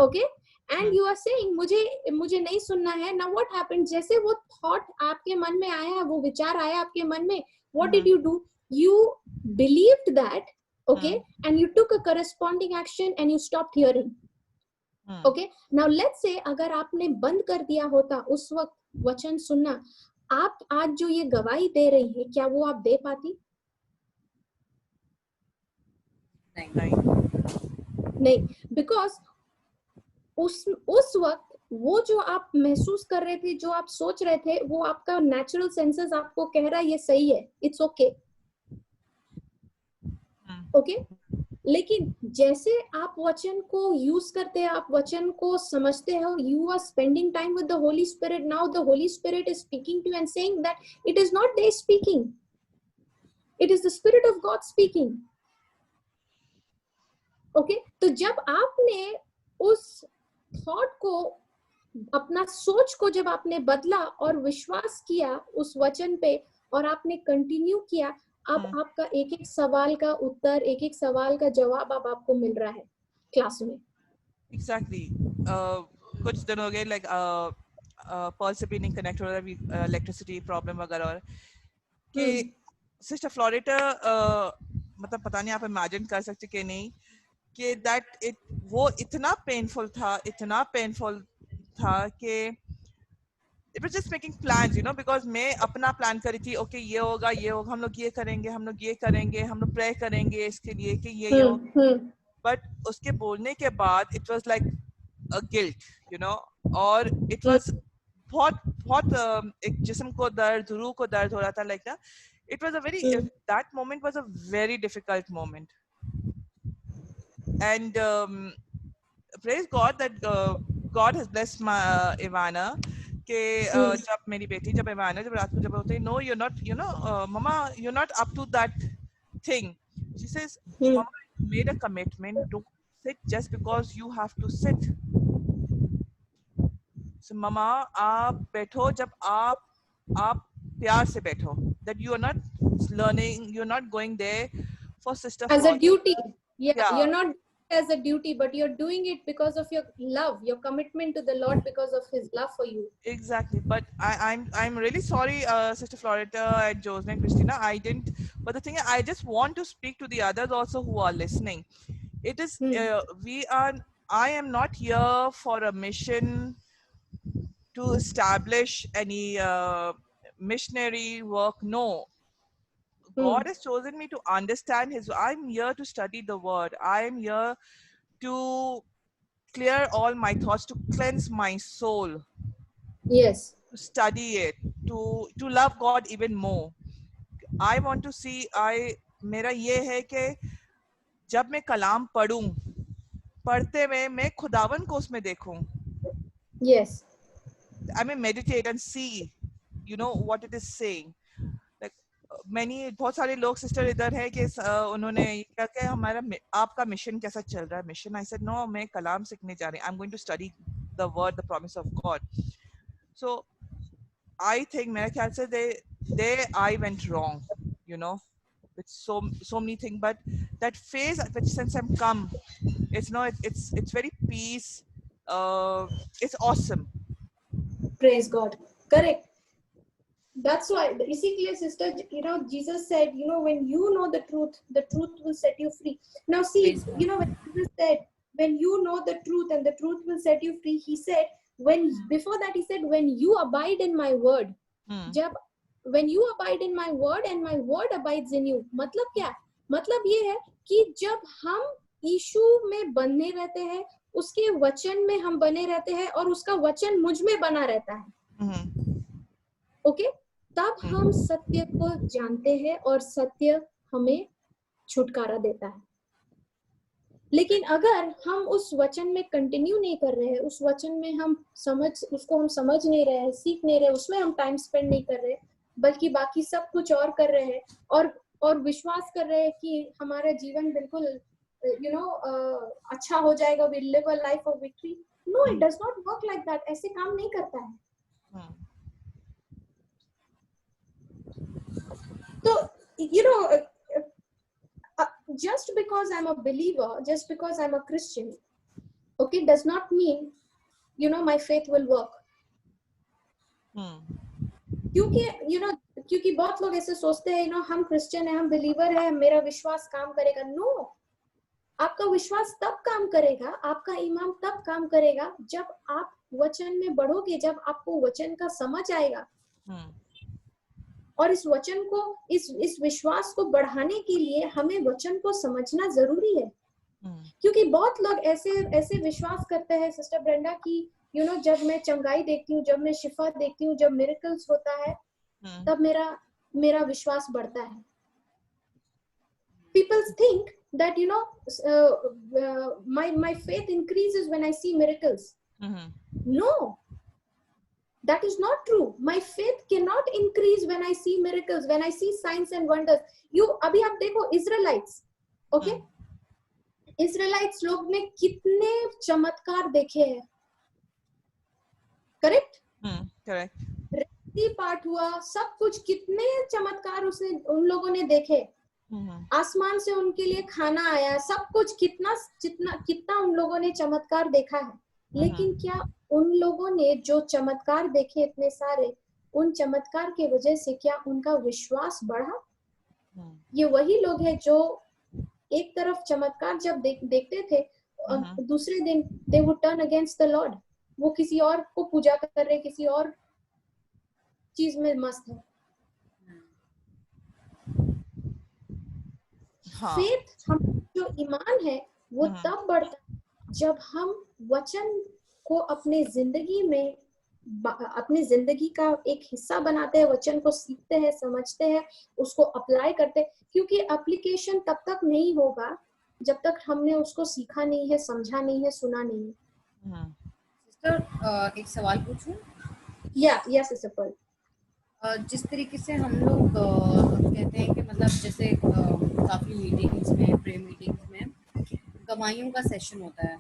S2: okay, and you are saying मुझे नहीं सुनना है ना। व्हाट हैपेंड, जैसे वो थॉट आपके मन में आया है, वो विचार आया आपके मन में, what did you do? You believed that, okay, and you took a corresponding action and you stopped hearing, okay, now let's say अगर आपने बंद कर दिया होता उस वक्त वचन सुनना, आप आज जो ये गवाही दे रही है, क्या वो आप दे पाती? नहीं, बिकॉज उस वक्त वो जो आप महसूस कर रहे थे, जो आप सोच रहे थे, वो आपका नेचुरल सेंसेस आपको कह रहा है ये सही है, इट्स ओके, ओके। लेकिन जैसे आप वचन को यूज करते हैं, आप वचन को समझते हो, you are spending time with the Holy Spirit, now the Holy Spirit is speaking to and saying that it is not they speaking, it is the Spirit of God speaking, okay. तो जब आपने उस thought को, अपना सोच को जब आपने बदला और विश्वास किया उस वचन पे और आपने कंटिन्यू किया, अब आपका एक एक सवाल का उत्तर, एक एक सवाल का जवाब अब आपको मिल रहा है क्लास में।
S1: Exactly. कुछ दिन हो गए like पर्ल से भी नहीं कनेक्ट हो रहा, इलेक्ट्रिसिटी प्रॉब्लम वगैरह, और कि सिस्टर फ्लोरेटा मतलब पता नहीं आप इमेजिन कर सकते कि नहीं कि दैट वो इतना पेनफुल था कि it was just making plans, you know, because मैं अपना प्लान करी थी, okay ये होगा, हम लोग ये करेंगे, हम लोग प्रे करेंगे इसके लिए कि ये हो, but उसके बोलने के बाद it was like a guilt, you know, और it was बहुत एक जिस्म को दर्द, रूह को दर्द हो रहा था, like that. It was a very that moment was a very difficult moment, and praise God that God has blessed my Ivana कि जब मेरी बेटी, जब Ivana जब रात को जब होते, no you're not, you know, mama you're not up to that thing, she says, mama you made a commitment, don't sit just because you have to sit. So mama आप बैठो जब आप प्यार से बैठो, that you are not learning, you're not going there for sister
S2: as a duty,
S1: yeah,
S2: you're not as a duty, but you're doing it because of your love, your commitment to the Lord, because of his love for you.
S1: Exactly. But I'm really sorry, Sister Floretta and Josephine, Christina, I didn't, but the thing is, I just want to speak to the others also who are listening. It is I am not here for a mission to establish any missionary work. No, God has chosen me to understand his, I'm here to study the word, I am here to clear all my thoughts, to cleanse my soul,
S2: yes,
S1: to study it, to love God even more. I want to see, मेरा ये है कि जब मैं कलाम पढ़ूं, पढ़ते हुए मैं खुदावन को उसमें देखूं.
S2: yes,
S1: I mean meditate and see, you know, what it is saying. Like many, बहुत सारे लोग सिस्टर इधर है कि उन्होंने क्या क्या हमारा आपका मिशन कैसा चल रहा है, मिशन. I said no, मैं कलाम सीखने जा रही हूं, I'm going to study the word, the promise of God. So I think मेरे ख्याल से they I went wrong, you know, with so many things. But that phase which since I'm come, it's no, it's very peace. It's awesome.
S2: praise God, correct. That's why, इसीलिए sister, you know, Jesus said, you know, when you know the truth will set you free. Now see, you know, when Jesus said, when you know the truth and the truth will set you free, he said, before that he said, when you abide in my word, when you abide in my word and my word abides in you, मतलब क्या? मतलब ये है कि जब हम यीशु में बने रहते हैं, उसके वचन में हम बने रहते हैं और उसका वचन मुझ में बना रहता है, ओके, तब हम सत्य को जानते हैं और सत्य हमें छुटकारा देता है. लेकिन अगर हम उस वचन में कंटिन्यू नहीं कर रहे हैं, उस वचन में हम उसको हम समझ नहीं रहे हैं, सीख नहीं रहे, उसमें हम टाइम स्पेंड नहीं कर रहे, बल्कि बाकी सब कुछ और कर रहे हैं और विश्वास कर रहे हैं कि हमारा जीवन बिल्कुल यू नो अच्छा हो जाएगा, we live a life of victory. No, it does not work like that. ऐसे काम नहीं करता है. So, you know, just because I'm a believer, just because I'm a Christian, okay, does not mean, you know, my faith will work. क्योंकि, you know, क्योंकि बहुत लोग ऐसे सोचते हैं, you know, हम क्रिश्चियन हैं, हम बिलीवर हैं, मेरा विश्वास काम करेगा. No, आपका विश्वास तब काम करेगा, आपका ईमान तब काम करेगा जब आप वचन में बढ़ोगे, जब आपको वचन का समझ आएगा। और इस वचन को, इस विश्वास को बढ़ाने के लिए हमें वचन को समझना जरूरी है। क्योंकि बहुत लोग ऐसे विश्वास करते हैं सिस्टर ब्रेंडा की जब मैं चंगाई देखती हूँ, जब मैं शिफा देखती हूँ, जब मिरेकल्स होता है, तब मेरा विश्वास बढ़ता है। People think that my faith increases when I see miracles. No, that is not true. My faith cannot increase when I see miracles, when I see signs and wonders. अभी आप देखो Israelites, okay? Israelites लोग ने कितने चमत्कार देखे हैं, correct?
S1: Correct.
S2: Ready part हुआ, सब कुछ, कितने चमत्कार उन लोगों ने देखे। आसमान से उनके लिए खाना आया, सब कुछ, कितना उन लोगों ने चमत्कार देखा है। लेकिन क्या उन लोगों ने जो चमत्कार देखे इतने सारे, उन चमत्कार के वजह से क्या उनका विश्वास बढ़ा? ये वही लोग हैं जो एक तरफ चमत्कार जब देखते थे, दूसरे दिन they would turn against the Lord. वो किसी और को पूजा कर रहे, किसी और चीज में मस्त है। फेथ, हम जो ईमान है वो तब बढ़ता है जब हम वचन को अपने जिंदगी का एक हिस्सा बनाते हैं, वचन को सीखते हैं, समझते हैं, उसको अप्लाई करते हैं। क्योंकि एप्लीकेशन तब तक नहीं होगा जब तक हमने उसको सीखा नहीं है, समझा नहीं है, सुना नहीं है।
S5: सिस्टर एक सवाल पूछूं?
S2: या सिस्टर पर्ल,
S5: जिस तरीके से हम लोग कहते हैं कि मतलब जैसे काफ़ी मीटिंग्स में, प्रे मीटिंग्स में गवाहियों का सेशन होता है,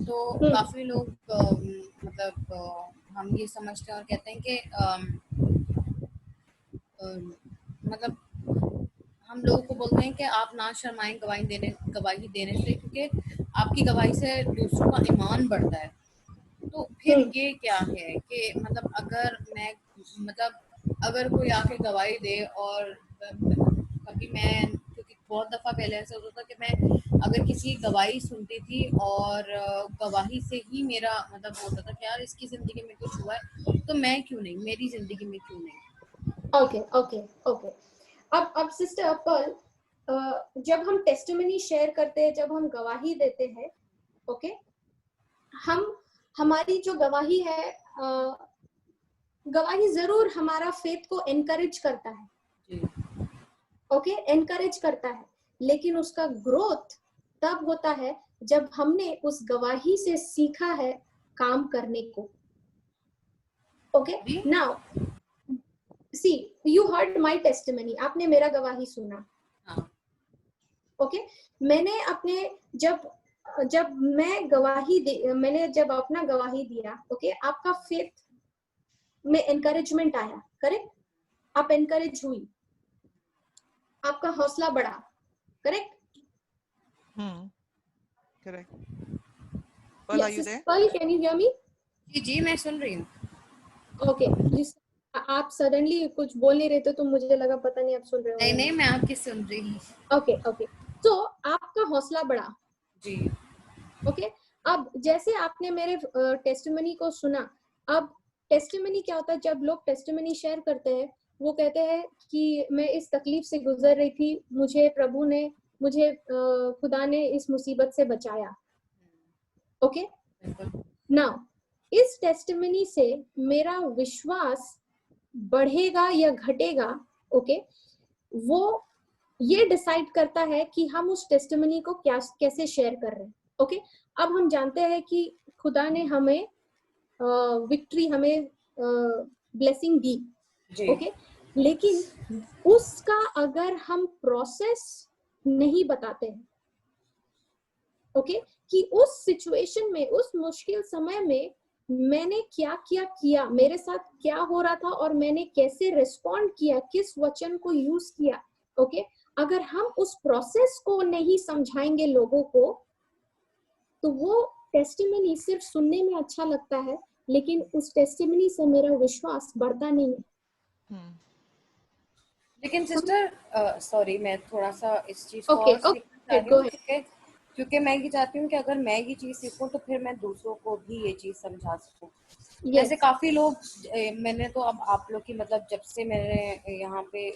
S5: तो काफ़ी लोग मतलब हम ये समझते हैं और कहते हैं कि मतलब हम लोगों को बोलते हैं कि आप ना शर्माएं गवाही देने से, क्योंकि आपकी गवाही से दूसरों का ईमान बढ़ता है। तो फिर ये क्या है कि मतलब अगर कोई आके गवाही दे, और कभी मैं, क्योंकि बहुत दफ़ा पहले ऐसा होता था कि मैं अगर किसी गवाही सुनती थी और गवाही से ही मेरा मतलब होता था कि यार इसकी ज़िंदगी में कुछ हुआ है, तो मैं क्यों नहीं, मेरी ज़िंदगी में क्यों नहीं।
S2: ओके। अब सिस्टर पर्ल, जब हम टेस्टिमनी शेयर करते हैं, जब हम गवाही देते हैं, ओके, हमारी जो गवाही है, गवाही जरूर हमारा फेथ को एनकरेज करता है, ओके, एनकरेज करता है। लेकिन उसका ग्रोथ तब होता है जब हमने उस गवाही से सीखा है काम करने को। Okay, now see, you heard my testimony, आपने मेरा गवाही सुना। ओके, मैंने अपने मैंने जब अपना गवाही दिया, ओके, आपका फेथ में एनकरेजमेंट आया, करेक्ट? आप एनकरेज हुई, आपका हौसला बढ़ा, correct?
S1: Correct. Pearl, are you there?
S2: Pearl, can you hear me?
S5: जी, मैं सुन रही हूँ।
S2: ओके, आप सडनली कुछ बोल नहीं रहे थे तो मुझे लगा पता नहीं आप सुन रहे हो।
S5: नहीं, मैं आपकी सुन रही हूँ।
S2: ओके, तो आपका हौसला बढ़ा
S5: जी।
S2: ओके, अब जैसे आपने मेरे टेस्टिमनी को सुना, अब टेस्टिमनी क्या होता है? जब लोग टेस्टिमनी शेयर करते हैं, वो कहते हैं कि मैं इस तकलीफ से गुजर रही थी, मुझे खुदा ने इस मुसीबत से बचाया। ओके, नाउ इस टेस्टिमनी से मेरा विश्वास बढ़ेगा या घटेगा, ओके, वो ये डिसाइड करता है कि हम उस टेस्टिमनी को कैसे शेयर कर रहे हैं। ओके, अब हम जानते हैं कि खुदा ने हमें विक्ट्री, हमें ब्लेसिंग दी, ओके, लेकिन उसका अगर हम प्रोसेस नहीं बताते हैं, ओके, कि उस सिचुएशन में, उस मुश्किल समय में मैंने क्या किया, मेरे साथ क्या हो रहा था और मैंने कैसे रिस्पॉन्ड किया, किस वचन को यूज किया, ओके, अगर हम उस प्रोसेस को नहीं समझाएंगे लोगों को, तो वो टेस्टिमनी सिर्फ सुनने में अच्छा लगता है, लेकिन उस टेस्टिमनी से मेरा विश्वास बढ़ता नहीं है।
S5: लेकिन सिस्टर, सॉरी, मैं थोड़ा सा इस चीज को
S2: Okay,
S5: और सीखना चाह रही हूँ, क्योंकि मैं ये चाहती हूँ कि अगर मैं ये चीज सीखूं तो फिर मैं दूसरों को भी ये चीज समझा सकूं। जैसे काफी लोग मैंने तो अब आप लोग की मतलब जब से मैंने यहाँ पे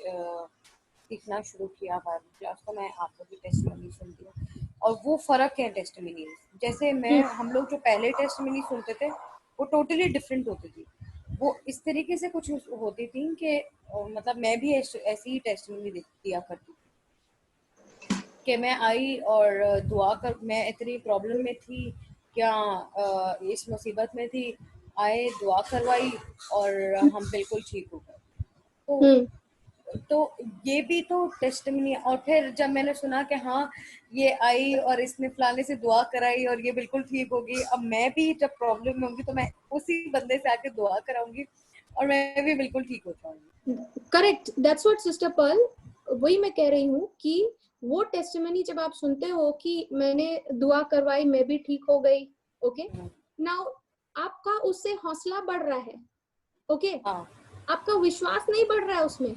S5: सीखना शुरू किया 12वीं क्लास तो मैं आप लोग की टेस्टिमनी सुनती हूँ और वो फर्क है टेस्टिमनी। जैसे मैं हम लोग जो पहले टेस्टिमनी सुनते थे वो टोटली डिफरेंट होती थी। वो इस तरीके से कुछ होती थी कि मतलब मैं भी ऐसी ही टेस्टिमनी दिया करती थी कि मैं आई और दुआ कर, मैं इतनी प्रॉब्लम में थी क्या, इस मुसीबत में थी, आए दुआ करवाई और हम बिल्कुल ठीक हो गए। तो ये भी तो टेस्टिमनी। और फिर जब मैंने सुना कि हाँ ये आई और इसने फलाने से दुआ कराई और ये बिल्कुल ठीक होगी, अब मैं भी जब प्रॉब्लम में होंगी तो मैं उसी बंदे से आके दुआ कराऊंगी और मैं भी बिल्कुल ठीक हो जाऊंगी।
S2: Correct, that's what sister Pearl, वही मैं कह रही हूँ कि वो टेस्टिमनी जब आप सुनते हो कि मैंने दुआ करवाई मैं भी ठीक हो गई, ओके नाउ आपका उससे हौसला बढ़ रहा है, ओके आपका विश्वास नहीं बढ़ रहा है उसमें,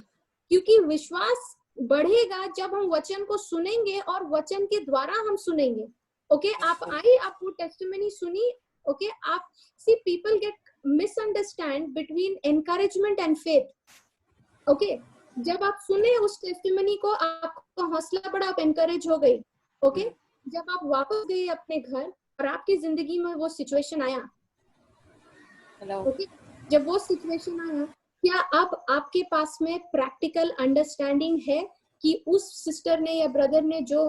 S2: क्योंकि विश्वास बढ़ेगा जब हम वचन को सुनेंगे और वचन के द्वारा हम सुनेंगे। ओके आप आए, आप वो टेस्टिमनी सुनी, ओके आप see people get misunderstand between encouragement and faith. Okay जब आप सुने उस टेस्टिमनी को आपका हौसला बढ़ा, आप एनकरेज हो गई, ओके जब आप वापस गए अपने घर और आपकी जिंदगी में वो सिचुएशन आया, ओके जब वो सिचुएशन आया, क्या अब आपके पास में प्रैक्टिकल अंडरस्टैंडिंग है कि उस सिस्टर ने या ब्रदर ने जो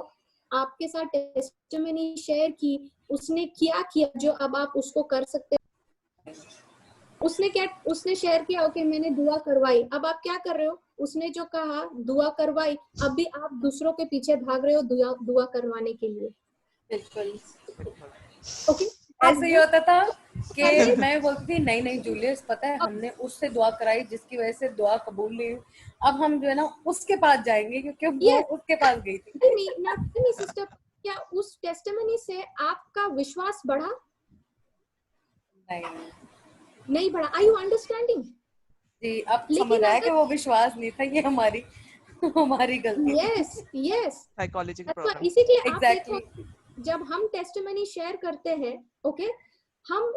S2: आपके साथ टेस्टिमनी शेयर की उसने क्या किया जो अब आप उसको कर सकते हैं? उसने शेयर किया, ओके मैंने दुआ करवाई, अब आप क्या कर रहे हो? उसने जो कहा दुआ करवाई, अब भी आप दूसरों के पीछे भाग रहे हो दुआ करवाने के लिए।
S5: बिल्कुल
S2: ओके
S5: ऐसे ही होता था कि मैं बोलती थी नहीं नहीं जूलियस पता है हमने उससे दुआ कराई जिसकी वजह से दुआ कबूल नहीं हुई, अब हम जो है ना उसके पास जाएंगे क्योंकि वो उसके पास गई थी।
S2: सिस्टर क्या उस टेस्टिमनी से आपका विश्वास बढ़ा? नहीं बढ़ा। Are you understanding?
S5: जी अब समझ आया कि वो विश्वास नहीं था, ये हमारी गलती थी।
S2: Yes
S1: psychological problem.
S2: इसीलिए आप देखो जब हम टेस्टिमनी शेयर करते हैं, ओके हम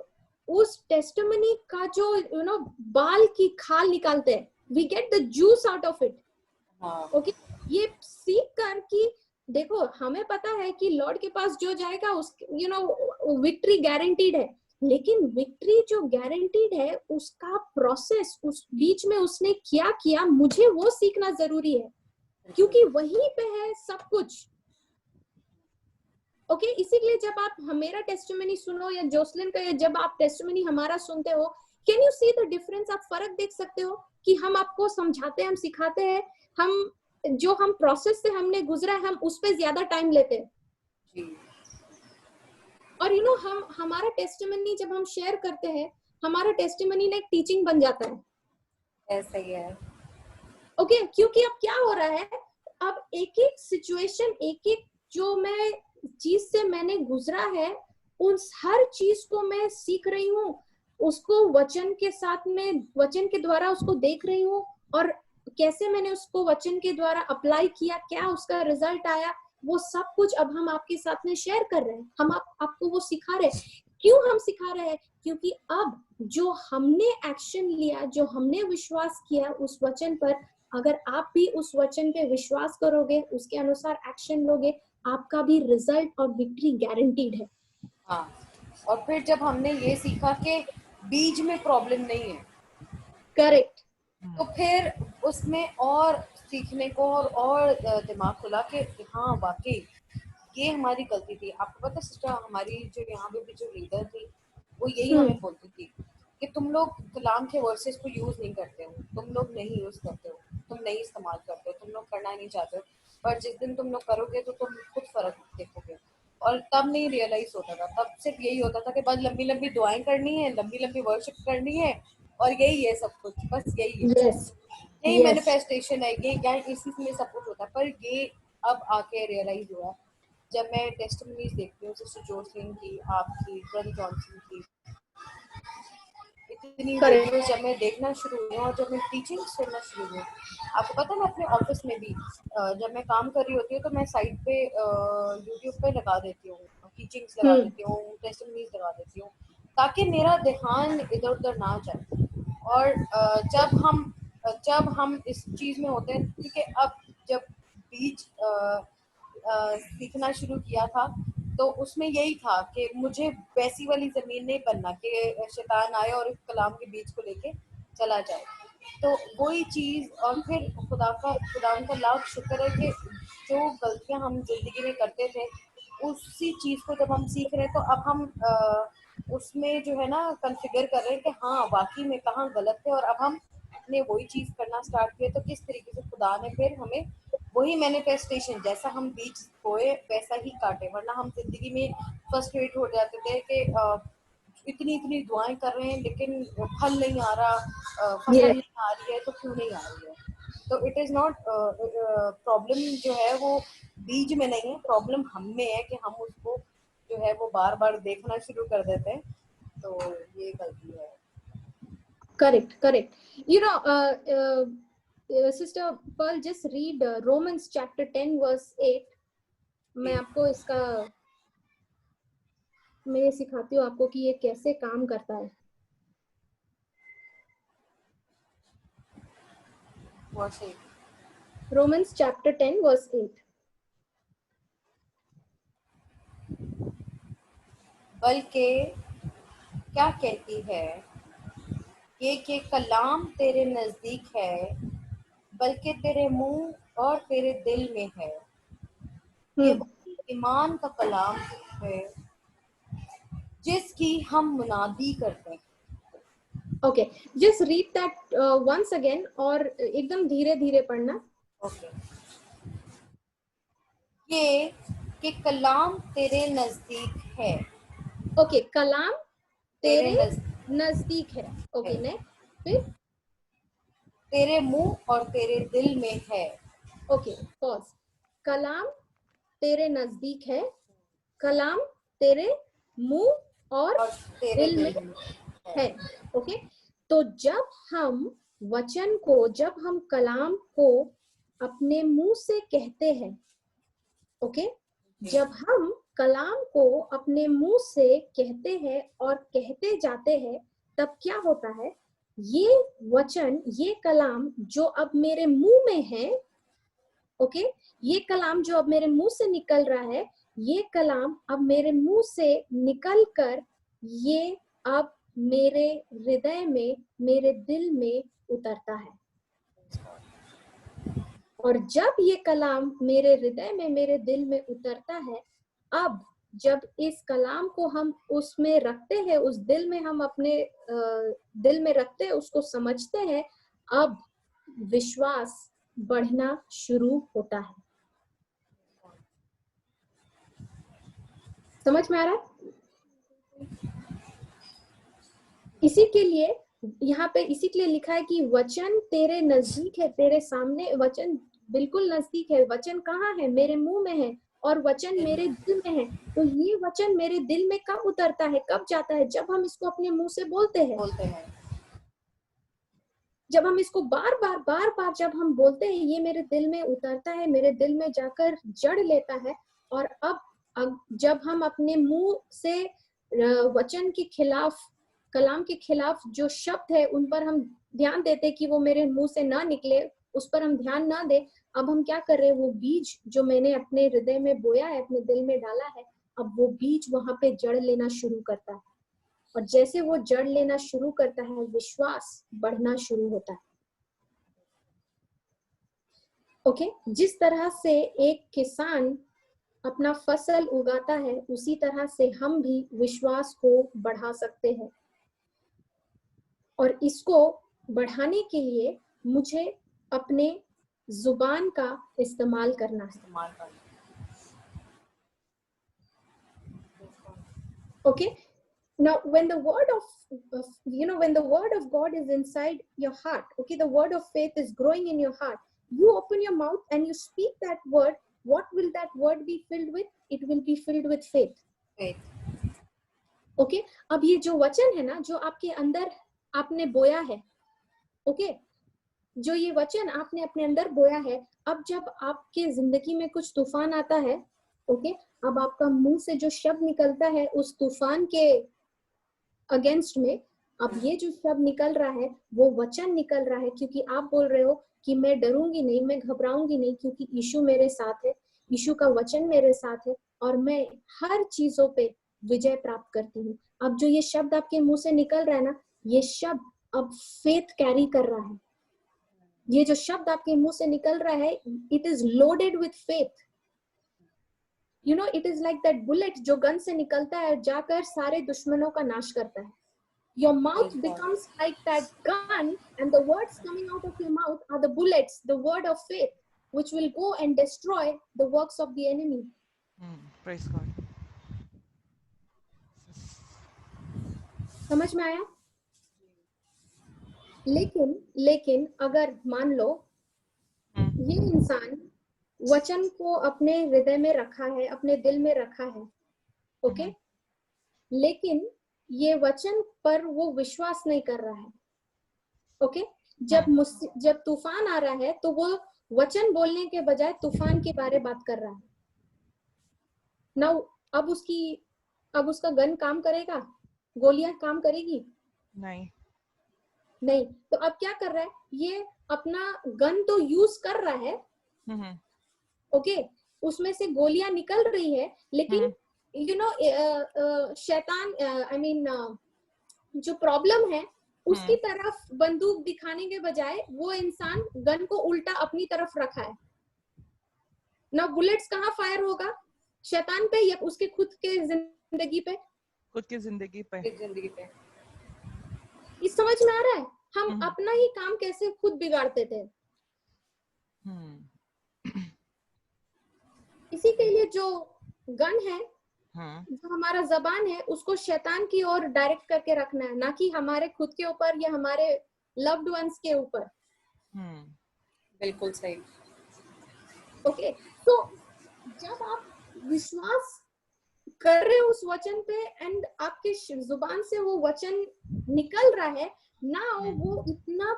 S2: उस टेस्टिमनी का जो यू नो बाल की खाल निकालते हैं, we get the juice out of it. Okay ये सीख कर कि देखो हमें पता है कि लॉर्ड के पास जो जाएगा उस यू नो विक्ट्री गारंटीड है, लेकिन विक्ट्री जो गारंटीड है उसका प्रोसेस उस बीच में उसने क्या किया मुझे वो सीखना जरूरी है, क्योंकि वहीं पे है सब कुछ। ओके इसीलिए जब आप मेरा टेस्टिमनी सुनो या जोसलिन का, या जब आप टेस्टिमनी हमारा सुनते हो, can you see the difference? आप फर्क देख सकते हो कि हम आपको समझाते हैं, हम सिखाते हैं, हम जो हम प्रोसेस से हमने गुजरा है हम उस पे ज्यादा टाइम लेते हैं। और यू नो हम हमारा टेस्टिमनी जब हम शेयर करते हैं, हमारा टेस्टिमनी ना एक टीचिंग बन जाता है।
S5: ऐसा ही है।
S2: ओके क्योंकि अब क्या हो रहा है, अब एक एक सिचुएशन, एक एक जो मैं चीज से मैंने गुजरा है उन हर चीज को मैं सीख रही हूँ, उसको वचन के साथ में वचन के द्वारा उसको देख रही हूँ, और कैसे मैंने उसको वचन के द्वारा अप्लाई किया, क्या उसका रिजल्ट आया, वो सब कुछ अब हम आपके साथ में शेयर कर रहे हैं। हम आपको वो सिखा रहे हैं। क्यों हम सिखा रहे हैं? क्योंकि अब जो हमने एक्शन लिया, जो हमने विश्वास किया उस वचन पर, अगर आप भी उस वचन पे विश्वास करोगे, उसके अनुसार एक्शन लोगे, आपका भी रिजल्ट और विक्ट्री गारंटीड है।
S5: हाँ और फिर जब हमने ये सीखा कि बीज में प्रॉब्लम नहीं है,
S2: करेक्ट,
S5: तो फिर उसमें और सीखने को और दिमाग खुला कि हाँ वाकई ये हमारी गलती थी। आपको पता सिस्टर हमारी जो यहाँ पे भी जो लीडर थी वो यही हमें बोलती थी कि तुम लोग कलाम के वर्सेस को यूज नहीं करते हो, तुम लोग नहीं यूज करते हो, तुम नहीं इस्तेमाल करते हो, तुम लोग करना नहीं चाहते हो, पर जिस दिन तुम लोग करोगे तो तुम खुद फर्क देखोगे। और तब नहीं रियलाइज होता था, तब सिर्फ यही होता था कि बस लंबी लंबी दुआएं करनी है, लंबी लंबी वर्शिप करनी है और यही है सब कुछ, बस यही है। यही मैनिफेस्टेशन है, ये क्या इसी में सब कुछ होता है। पर ये अब आके रियलाइज हुआ जब मैं टेस्टिमनीज देखती हूँ, सिस्टर जोसलिन की, आपकी, ब्रदर जॉनसन की, इतनी
S2: Correct.
S5: वीडियोस जब मैं देखना शुरू हुई और जब मैं टीचिंग सुनना शुरू हुई, आपको पता है मैं अपने ऑफिस में भी जब मैं काम कर रही होती हूँ तो मैं साइड पे यूट्यूब पे लगा देती हूँ, टीचिंग्स लगा देती हूँ, टेस्टिमनीज लगा देती हूँ, ताकि मेरा ध्यान इधर उधर ना जाए। और जब हम इस चीज में होते हैं, क्योंकि अब जब बीच सीखना शुरू किया था तो उसमें यही था कि मुझे वैसी वाली जमीन नहीं बनना कि शैतान आए और इस कलाम के बीज को लेके चला जाए। तो वही चीज, और फिर खुदा का लाख शुक्र है कि जो गलतियां हम जिंदगी में करते थे उसी चीज को जब हम सीख रहे हैं तो अब हम उसमें जो है ना कॉन्फ़िगर कर रहे हैं कि हाँ वाकई में कहाँ गलत है, और अब हम ने वही चीज करना स्टार्ट किया। तो किस तरीके से खुदा ने फिर हमें वही मैनिफेस्टेशन, जैसा हम बीज बोए वैसा ही काटे, वरना हम जिंदगी में फ्रस्ट्रेट हो जाते थे कि इतनी इतनी दुआएं कर रहे हैं लेकिन फल नहीं आ रहा, फसल
S2: Yes.
S5: नहीं आ रही है, तो क्यों नहीं आ रही है। तो इट इज नॉट प्रॉब्लम जो है वो बीज में नहीं है, प्रॉब्लम हम में है कि हम उसको जो है वो बार बार देखना शुरू कर देते हैं, तो ये गलती है।
S2: Correct. You know, Sister Pearl, just read Romans chapter 10 verse 8. मैं आपको इसका मैं ये सिखाती हूँ आपको कि ये कैसे काम करता है। Romans chapter 10 verse 8.
S5: बल्कि क्या कहती है ये कि कलाम तेरे नजदीक है, बल्कि तेरे मुंह और तेरे दिल में है। ये वही ईमान का कलाम है जिसकी हम मुनादी करते हैं।
S2: Okay, just read that once again और एकदम धीरे धीरे पढ़ना।
S5: ओके, ये कि कलाम तेरे नजदीक है।
S2: ओके, कलाम तेरे
S5: नजदीक
S2: नजदीक है। ओके, नेक्स्ट, फिर
S5: तेरे मुंह और तेरे दिल में है।
S2: Okay, pause. कलाम तेरे नजदीक है, कलाम तेरे मुंह और
S5: तेरे
S2: दिल में है। ओके, तो जब हम वचन को, जब हम कलाम को अपने मुंह से कहते हैं, ओके, जब हम कलाम को अपने मुंह से कहते हैं और कहते जाते हैं, तब क्या होता है, ये वचन, ये कलाम जो अब मेरे मुंह में है, ओके, ये कलाम जो अब मेरे मुंह से निकल रहा है, ये कलाम अब मेरे मुंह से निकल कर ये अब मेरे हृदय में, मेरे दिल में उतरता है। और जब ये कलाम मेरे हृदय में, मेरे दिल में उतरता है, अब जब इस कलाम को हम उसमें रखते हैं, उस दिल में हम अपने दिल में रखते हैं, उसको समझते हैं, अब विश्वास बढ़ना शुरू होता है। समझ में आ रहा है? इसी के लिए यहाँ पे इसी के लिए लिखा है कि वचन तेरे नजदीक है, तेरे सामने वचन बिल्कुल नजदीक है। वचन कहाँ है? मेरे मुंह में है और वचन मेरे दिल में है। तो ये वचन मेरे दिल में कब उतरता है, कब जाता है? जब हम इसको अपने मुंह से बोलते हैं। जब हम इसको बार बार जब हम बोलते हैं, ये मेरे दिल में उतरता है, मेरे दिल में जाकर जड़ लेता है। और अब जब हम अपने मुंह से वचन के खिलाफ, कलाम के खिलाफ जो शब्द है उन पर हम ध्यान देते कि वो मेरे मुंह से ना निकले, उस पर हम ध्यान ना दे, अब हम क्या कर रहे हैं, वो बीज जो मैंने अपने हृदय में बोया है, अपने दिल में डाला है, अब वो बीज वहां पे जड़ लेना शुरू करता है। और जैसे वो जड़ लेना शुरू करता है, विश्वास बढ़ना शुरू होता है। ओके, जिस तरह से एक किसान अपना फसल उगाता है, उसी तरह से हम भी विश्वास को बढ़ा सकते हैं। और इसको बढ़ाने के लिए मुझे अपने जुबान का इस्तेमाल करना है। Okay, now when the word of God is inside your heart, okay, the word of faith is growing in your heart, you open your mouth and you speak that word. What will that word be filled with? It will be filled with faith. Okay, अब ये जो वचन है ना, जो आपके अंदर आपने बोया है, ओके, जो ये वचन आपने अपने अंदर बोया है, अब जब आपके जिंदगी में कुछ तूफान आता है, ओके, अब आपका मुंह से जो शब्द निकलता है उस तूफान के अगेंस्ट में, अब ये जो शब्द निकल रहा है वो वचन निकल रहा है, क्योंकि आप बोल रहे हो कि मैं डरूंगी नहीं, मैं घबराऊंगी नहीं, क्योंकि यीशु मेरे साथ है, यीशु का वचन मेरे साथ है और मैं हर चीजों पे विजय प्राप्त करती हूँ। अब जो ये शब्द आपके मुंह से निकल रहा है ना, ये शब्द अब फेथ कैरी कर रहा है। ये जो शब्द आपके मुंह से निकल रहा है, it is loaded with faith. You know, it is like that bullet जो गन से निकलता है जाकर सारे दुश्मनों का नाश करता है। Your mouth becomes like that gun, and the words coming out of your mouth are the bullets, the word of faith, which will go and destroy the works of the enemy.
S1: Praise God.
S2: समझ में आया? लेकिन अगर मान लो ये इंसान वचन को अपने हृदय में रखा है, अपने दिल में रखा है, ओके, लेकिन ये वचन पर वो विश्वास नहीं कर रहा है, ओके, जब तूफान आ रहा है तो वो वचन बोलने के बजाय तूफान के बारे बात कर रहा है। नाउ अब उसका गन काम करेगा? गोलियां काम करेगी? नहीं। तो अब क्या कर रहा है? ये अपना गन तो यूज कर रहा है, ओके, उसमें से गोलियां निकल रही है, लेकिन यू नो शैतान, आई मीन जो प्रॉब्लम है उसकी तरफ बंदूक दिखाने के बजाय वो इंसान गन को उल्टा अपनी तरफ रखा है ना। बुलेट्स कहाँ फायर होगा? शैतान पे या उसके खुद के जिंदगी पे?
S1: खुद की जिंदगी पे।
S2: इस समझ में आ रहा है? हम अपना ही काम कैसे खुद बिगाड़ते थे। इसी के लिए जो गन है, जो हमारा जबान है, उसको शैतान की ओर डायरेक्ट करके रखना है, ना कि हमारे खुद के ऊपर या हमारे लव्ड वंस के ऊपर।
S5: बिल्कुल सही।
S2: ओके, तो जब आप विश्वास कर रहे हो उस वचन पे एंड आपके जुबान से वो वचन निकल रहा है ना, वो इतना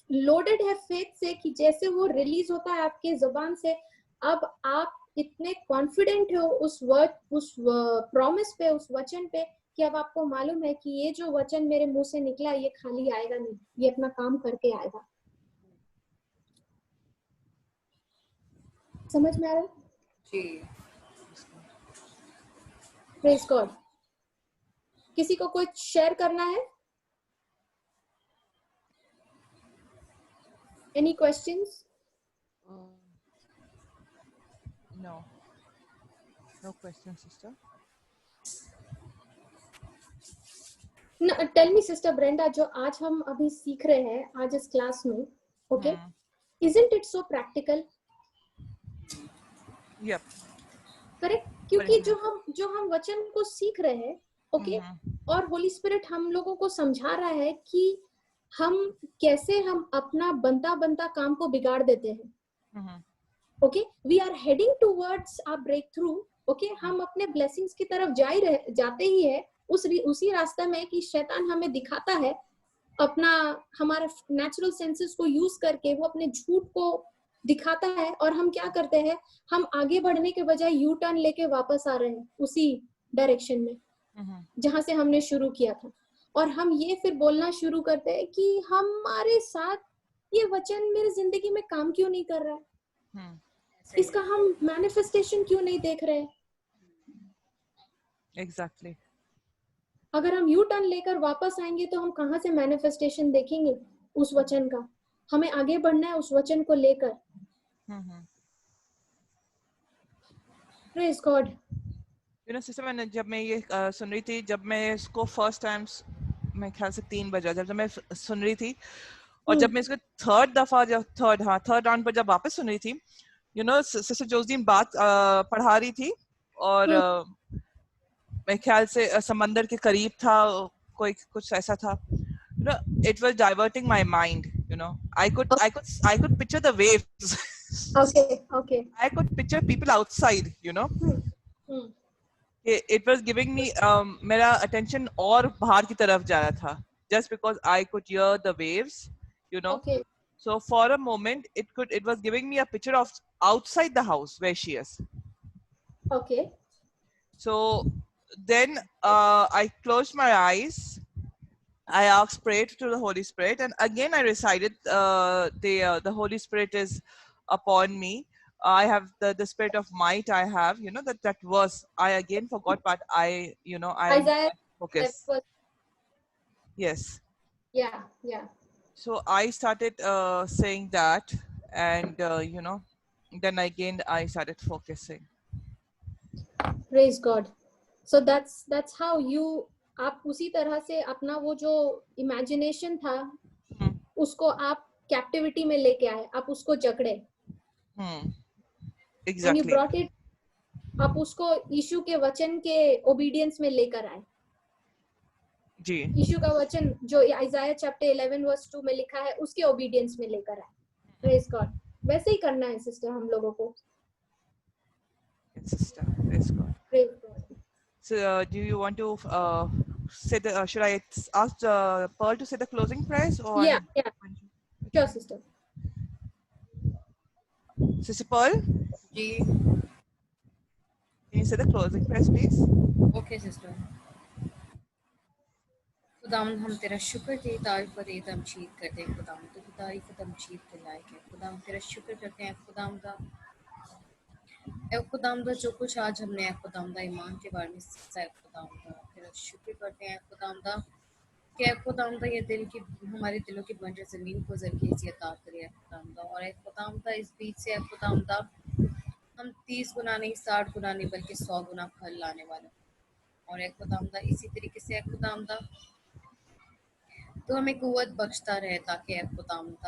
S2: लोडेड है फेथ से कि जैसे वो रिलीज होता है आपके जुबान से, अब आप इतने कॉन्फिडेंट हो उस वर्ड, उस प्रॉमिस पे, उस वचन पे, कि अब आपको मालूम है कि ये जो वचन मेरे मुंह से निकला ये खाली आएगा नहीं, ये अपना काम करके आएगा। समझ में आ रहा है?
S5: जी।
S2: Praise God. किसी को कुछ शेयर करना है? Any questions?
S1: No question, sister.
S2: Tell me sister Brenda, जो आज हम अभी सीख रहे हैं आज इस क्लास में, okay, isn't it so practical?
S1: Yep.
S2: Correct, क्योंकि जो हम वचन को सीख रहे हैं, ओके, और होली स्पिरिट हम लोगों को समझा रहा है कि हम कैसे हम अपना बनता काम को बिगाड़ देते हैं। Okay, we are heading towards our breakthrough, okay, हम अपने ब्लेसिंग्स की तरफ जाते ही है उसी रास्ते में कि शैतान हमें दिखाता है अपना, हमारा नेचुरल सेंसेस को यूज करके वो अपने झूठ को दिखाता है, और हम क्या करते हैं, हम आगे बढ़ने के बजाय यू टर्न लेके वापस आ रहे हैं उसी डायरेक्शन में जहां से हमने शुरू किया था, और हम ये फिर बोलना शुरू करते हैं कि हमारे साथ ये वचन मेरी जिंदगी में काम क्यों नहीं कर रहा है, इसका हम मैनिफेस्टेशन क्यों नहीं देख रहे?
S1: Exactly.
S2: अगर हम यू टर्न लेकर वापस आएंगे तो हम कहाँ से मैनिफेस्टेशन देखेंगे उस वचन का? हमें आगे बढ़ना है उस वचन को लेकर। Praise God.
S1: You know, sister, जब मैं ये सुन रही थी, जब मैं इसको फर्स्ट टाइम, मैं ख्याल से 3 बजे जब मैं सुन रही थी, और जब मैं इसको थर्ड राउंड पर जब वापस सुन रही थी, यू नो, सिस्टर जोसेफीन बात पढ़ा रही थी, और मैं ख्याल से समंदर के करीब था, कोई कुछ ऐसा था, you know, it was diverting my mind, you know, I could picture the waves.
S2: Okay.
S1: I could picture people outside, you know. It was giving me मेरा attention और बाहर की तरफ जा रहा था, just because I could hear the waves, you know.
S2: Okay.
S1: So for a moment, it was giving me a picture of outside the house where she is.
S2: Okay.
S1: So then I closed my eyes. I asked, prayed to the Holy Spirit, and again I recited the Holy Spirit is upon me. I have the spirit of might. I have, you know, that verse. I again forgot, but I, you know, I
S2: Isaiah
S1: focus.
S2: 11
S1: Yes.
S2: Yeah, yeah.
S1: So I started saying that, and you know, then again I started focusing.
S2: Praise God. So that's how you, आप उसी तरह से अपना वो जो imagination था
S1: Hmm.
S2: उसको आप कैप्टिविटी में लेके आए, आप उसको जकड़े
S1: Hmm.
S2: And you
S1: Exactly.
S2: Brought it, आप उसको यीशु के वचन के ओबीडियंस में लेकर आए.
S1: जी.
S2: यीशु का वचन जो आइजाया चैप्टर 11 वर्स 2 में लिखा है उसके ओबीडियंस में लेकर आए. Praise God. वैसे ही करना है सिस्टर हम लोगों को.
S1: Yes, sister. Praise God.
S2: Praise God.
S1: So, do you want to say the? Should I ask Pearl to say the closing prayers, or
S2: या sure sister.
S1: Sister Pearl,
S5: ji.
S1: can you say the closing prayers, please?
S5: Okay sister. खुदावंद हम तेरा शुक्र दे, तारीफ दे, तमजीद करते हैं खुदावंद. तो तारीफ तमजीद के लायक है खुदावंद. तेरा शुक्र करते हैं खुदावंद. ए खुदावंद जो कुछ आज हमने खुदावंद ईमान के बारे में सीखा है खुदावंद, तेरा शुक्र करते हैं खुदावंद कि खुदावंद ये दिल की हमारे दिलों की बंजर ज़मीन को ज़रख़ेज़ी अता करे खुदावंद. और खुदावंद इस बीच से खुदावंद हम 30 गुना नहीं 60 गुना नहीं बल्कि 100 गुना फल लाने वाले. और खुदावंद इसी तरीके से खुदावंद तो हमें कुव्वत बख्शता रहे ताकि खुदावंद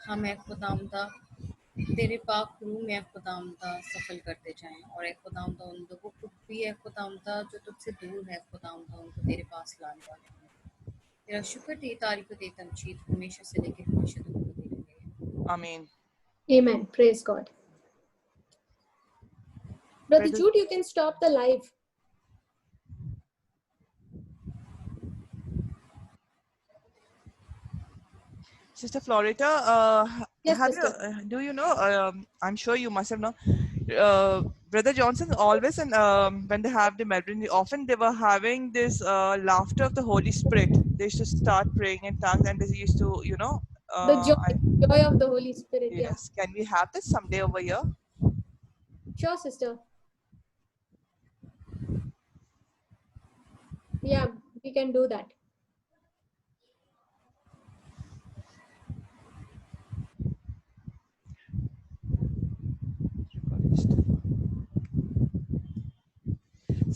S5: हम खुदावंद तेरे पाक रूह में खुदावंद सफल करते जाएं. और खुदावंद उन लोगों को भी खुदावंद जो तुझसे दूर है खुदावंद उनको तेरे पास लाने वाले हैं. तेरा शुक्र दे, तारीफ दे, तमजीद हमेशा से लेकर हमेशा तक होती रहे.
S1: Amen.
S2: Amen. Praise God. Brother
S1: Brother-
S2: Jude, you can stop the live.
S1: Sister Florita,
S2: Yes,
S1: have you,
S2: sister.
S1: do you know? I'm sure you must have known. Brother Johnson always, and when they have the Melbourne, often they were having this laughter of the Holy Spirit. They used to start praying in tongues, and they used to, you know.
S2: The joy of the Holy Spirit. Yeah.
S1: Yes. Can we have this someday over here?
S2: Sure, sister. Yeah, we can do that.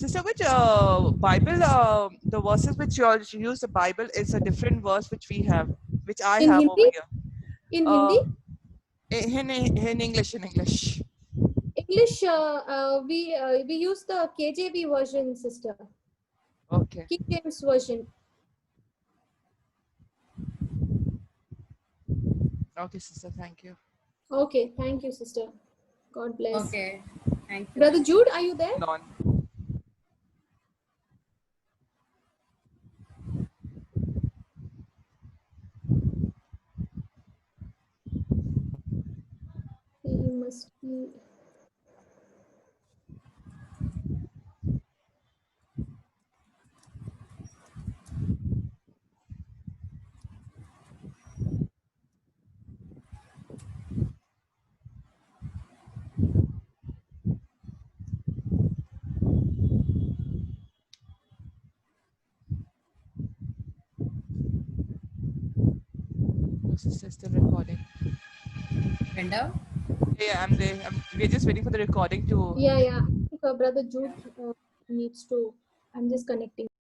S1: Sister, which Bible, the verses which you all use the Bible is a different verse which we have, which I
S2: In
S1: have
S2: Hindi?
S1: over here.
S2: In Hindi?
S1: In English, in English.
S2: English, we use the KJV version, sister.
S1: Okay.
S2: King James version.
S1: Okay, sister, thank you.
S2: Okay, thank you, sister. God bless.
S5: Okay, thank you.
S2: Brother Jude, are you there?
S1: None.
S2: He must be.
S1: Sister is still recording.
S5: Brenda?
S1: Yeah, I'm there. We're just waiting for the recording to.
S2: Yeah. I think Brother Jude needs to. I'm just connecting.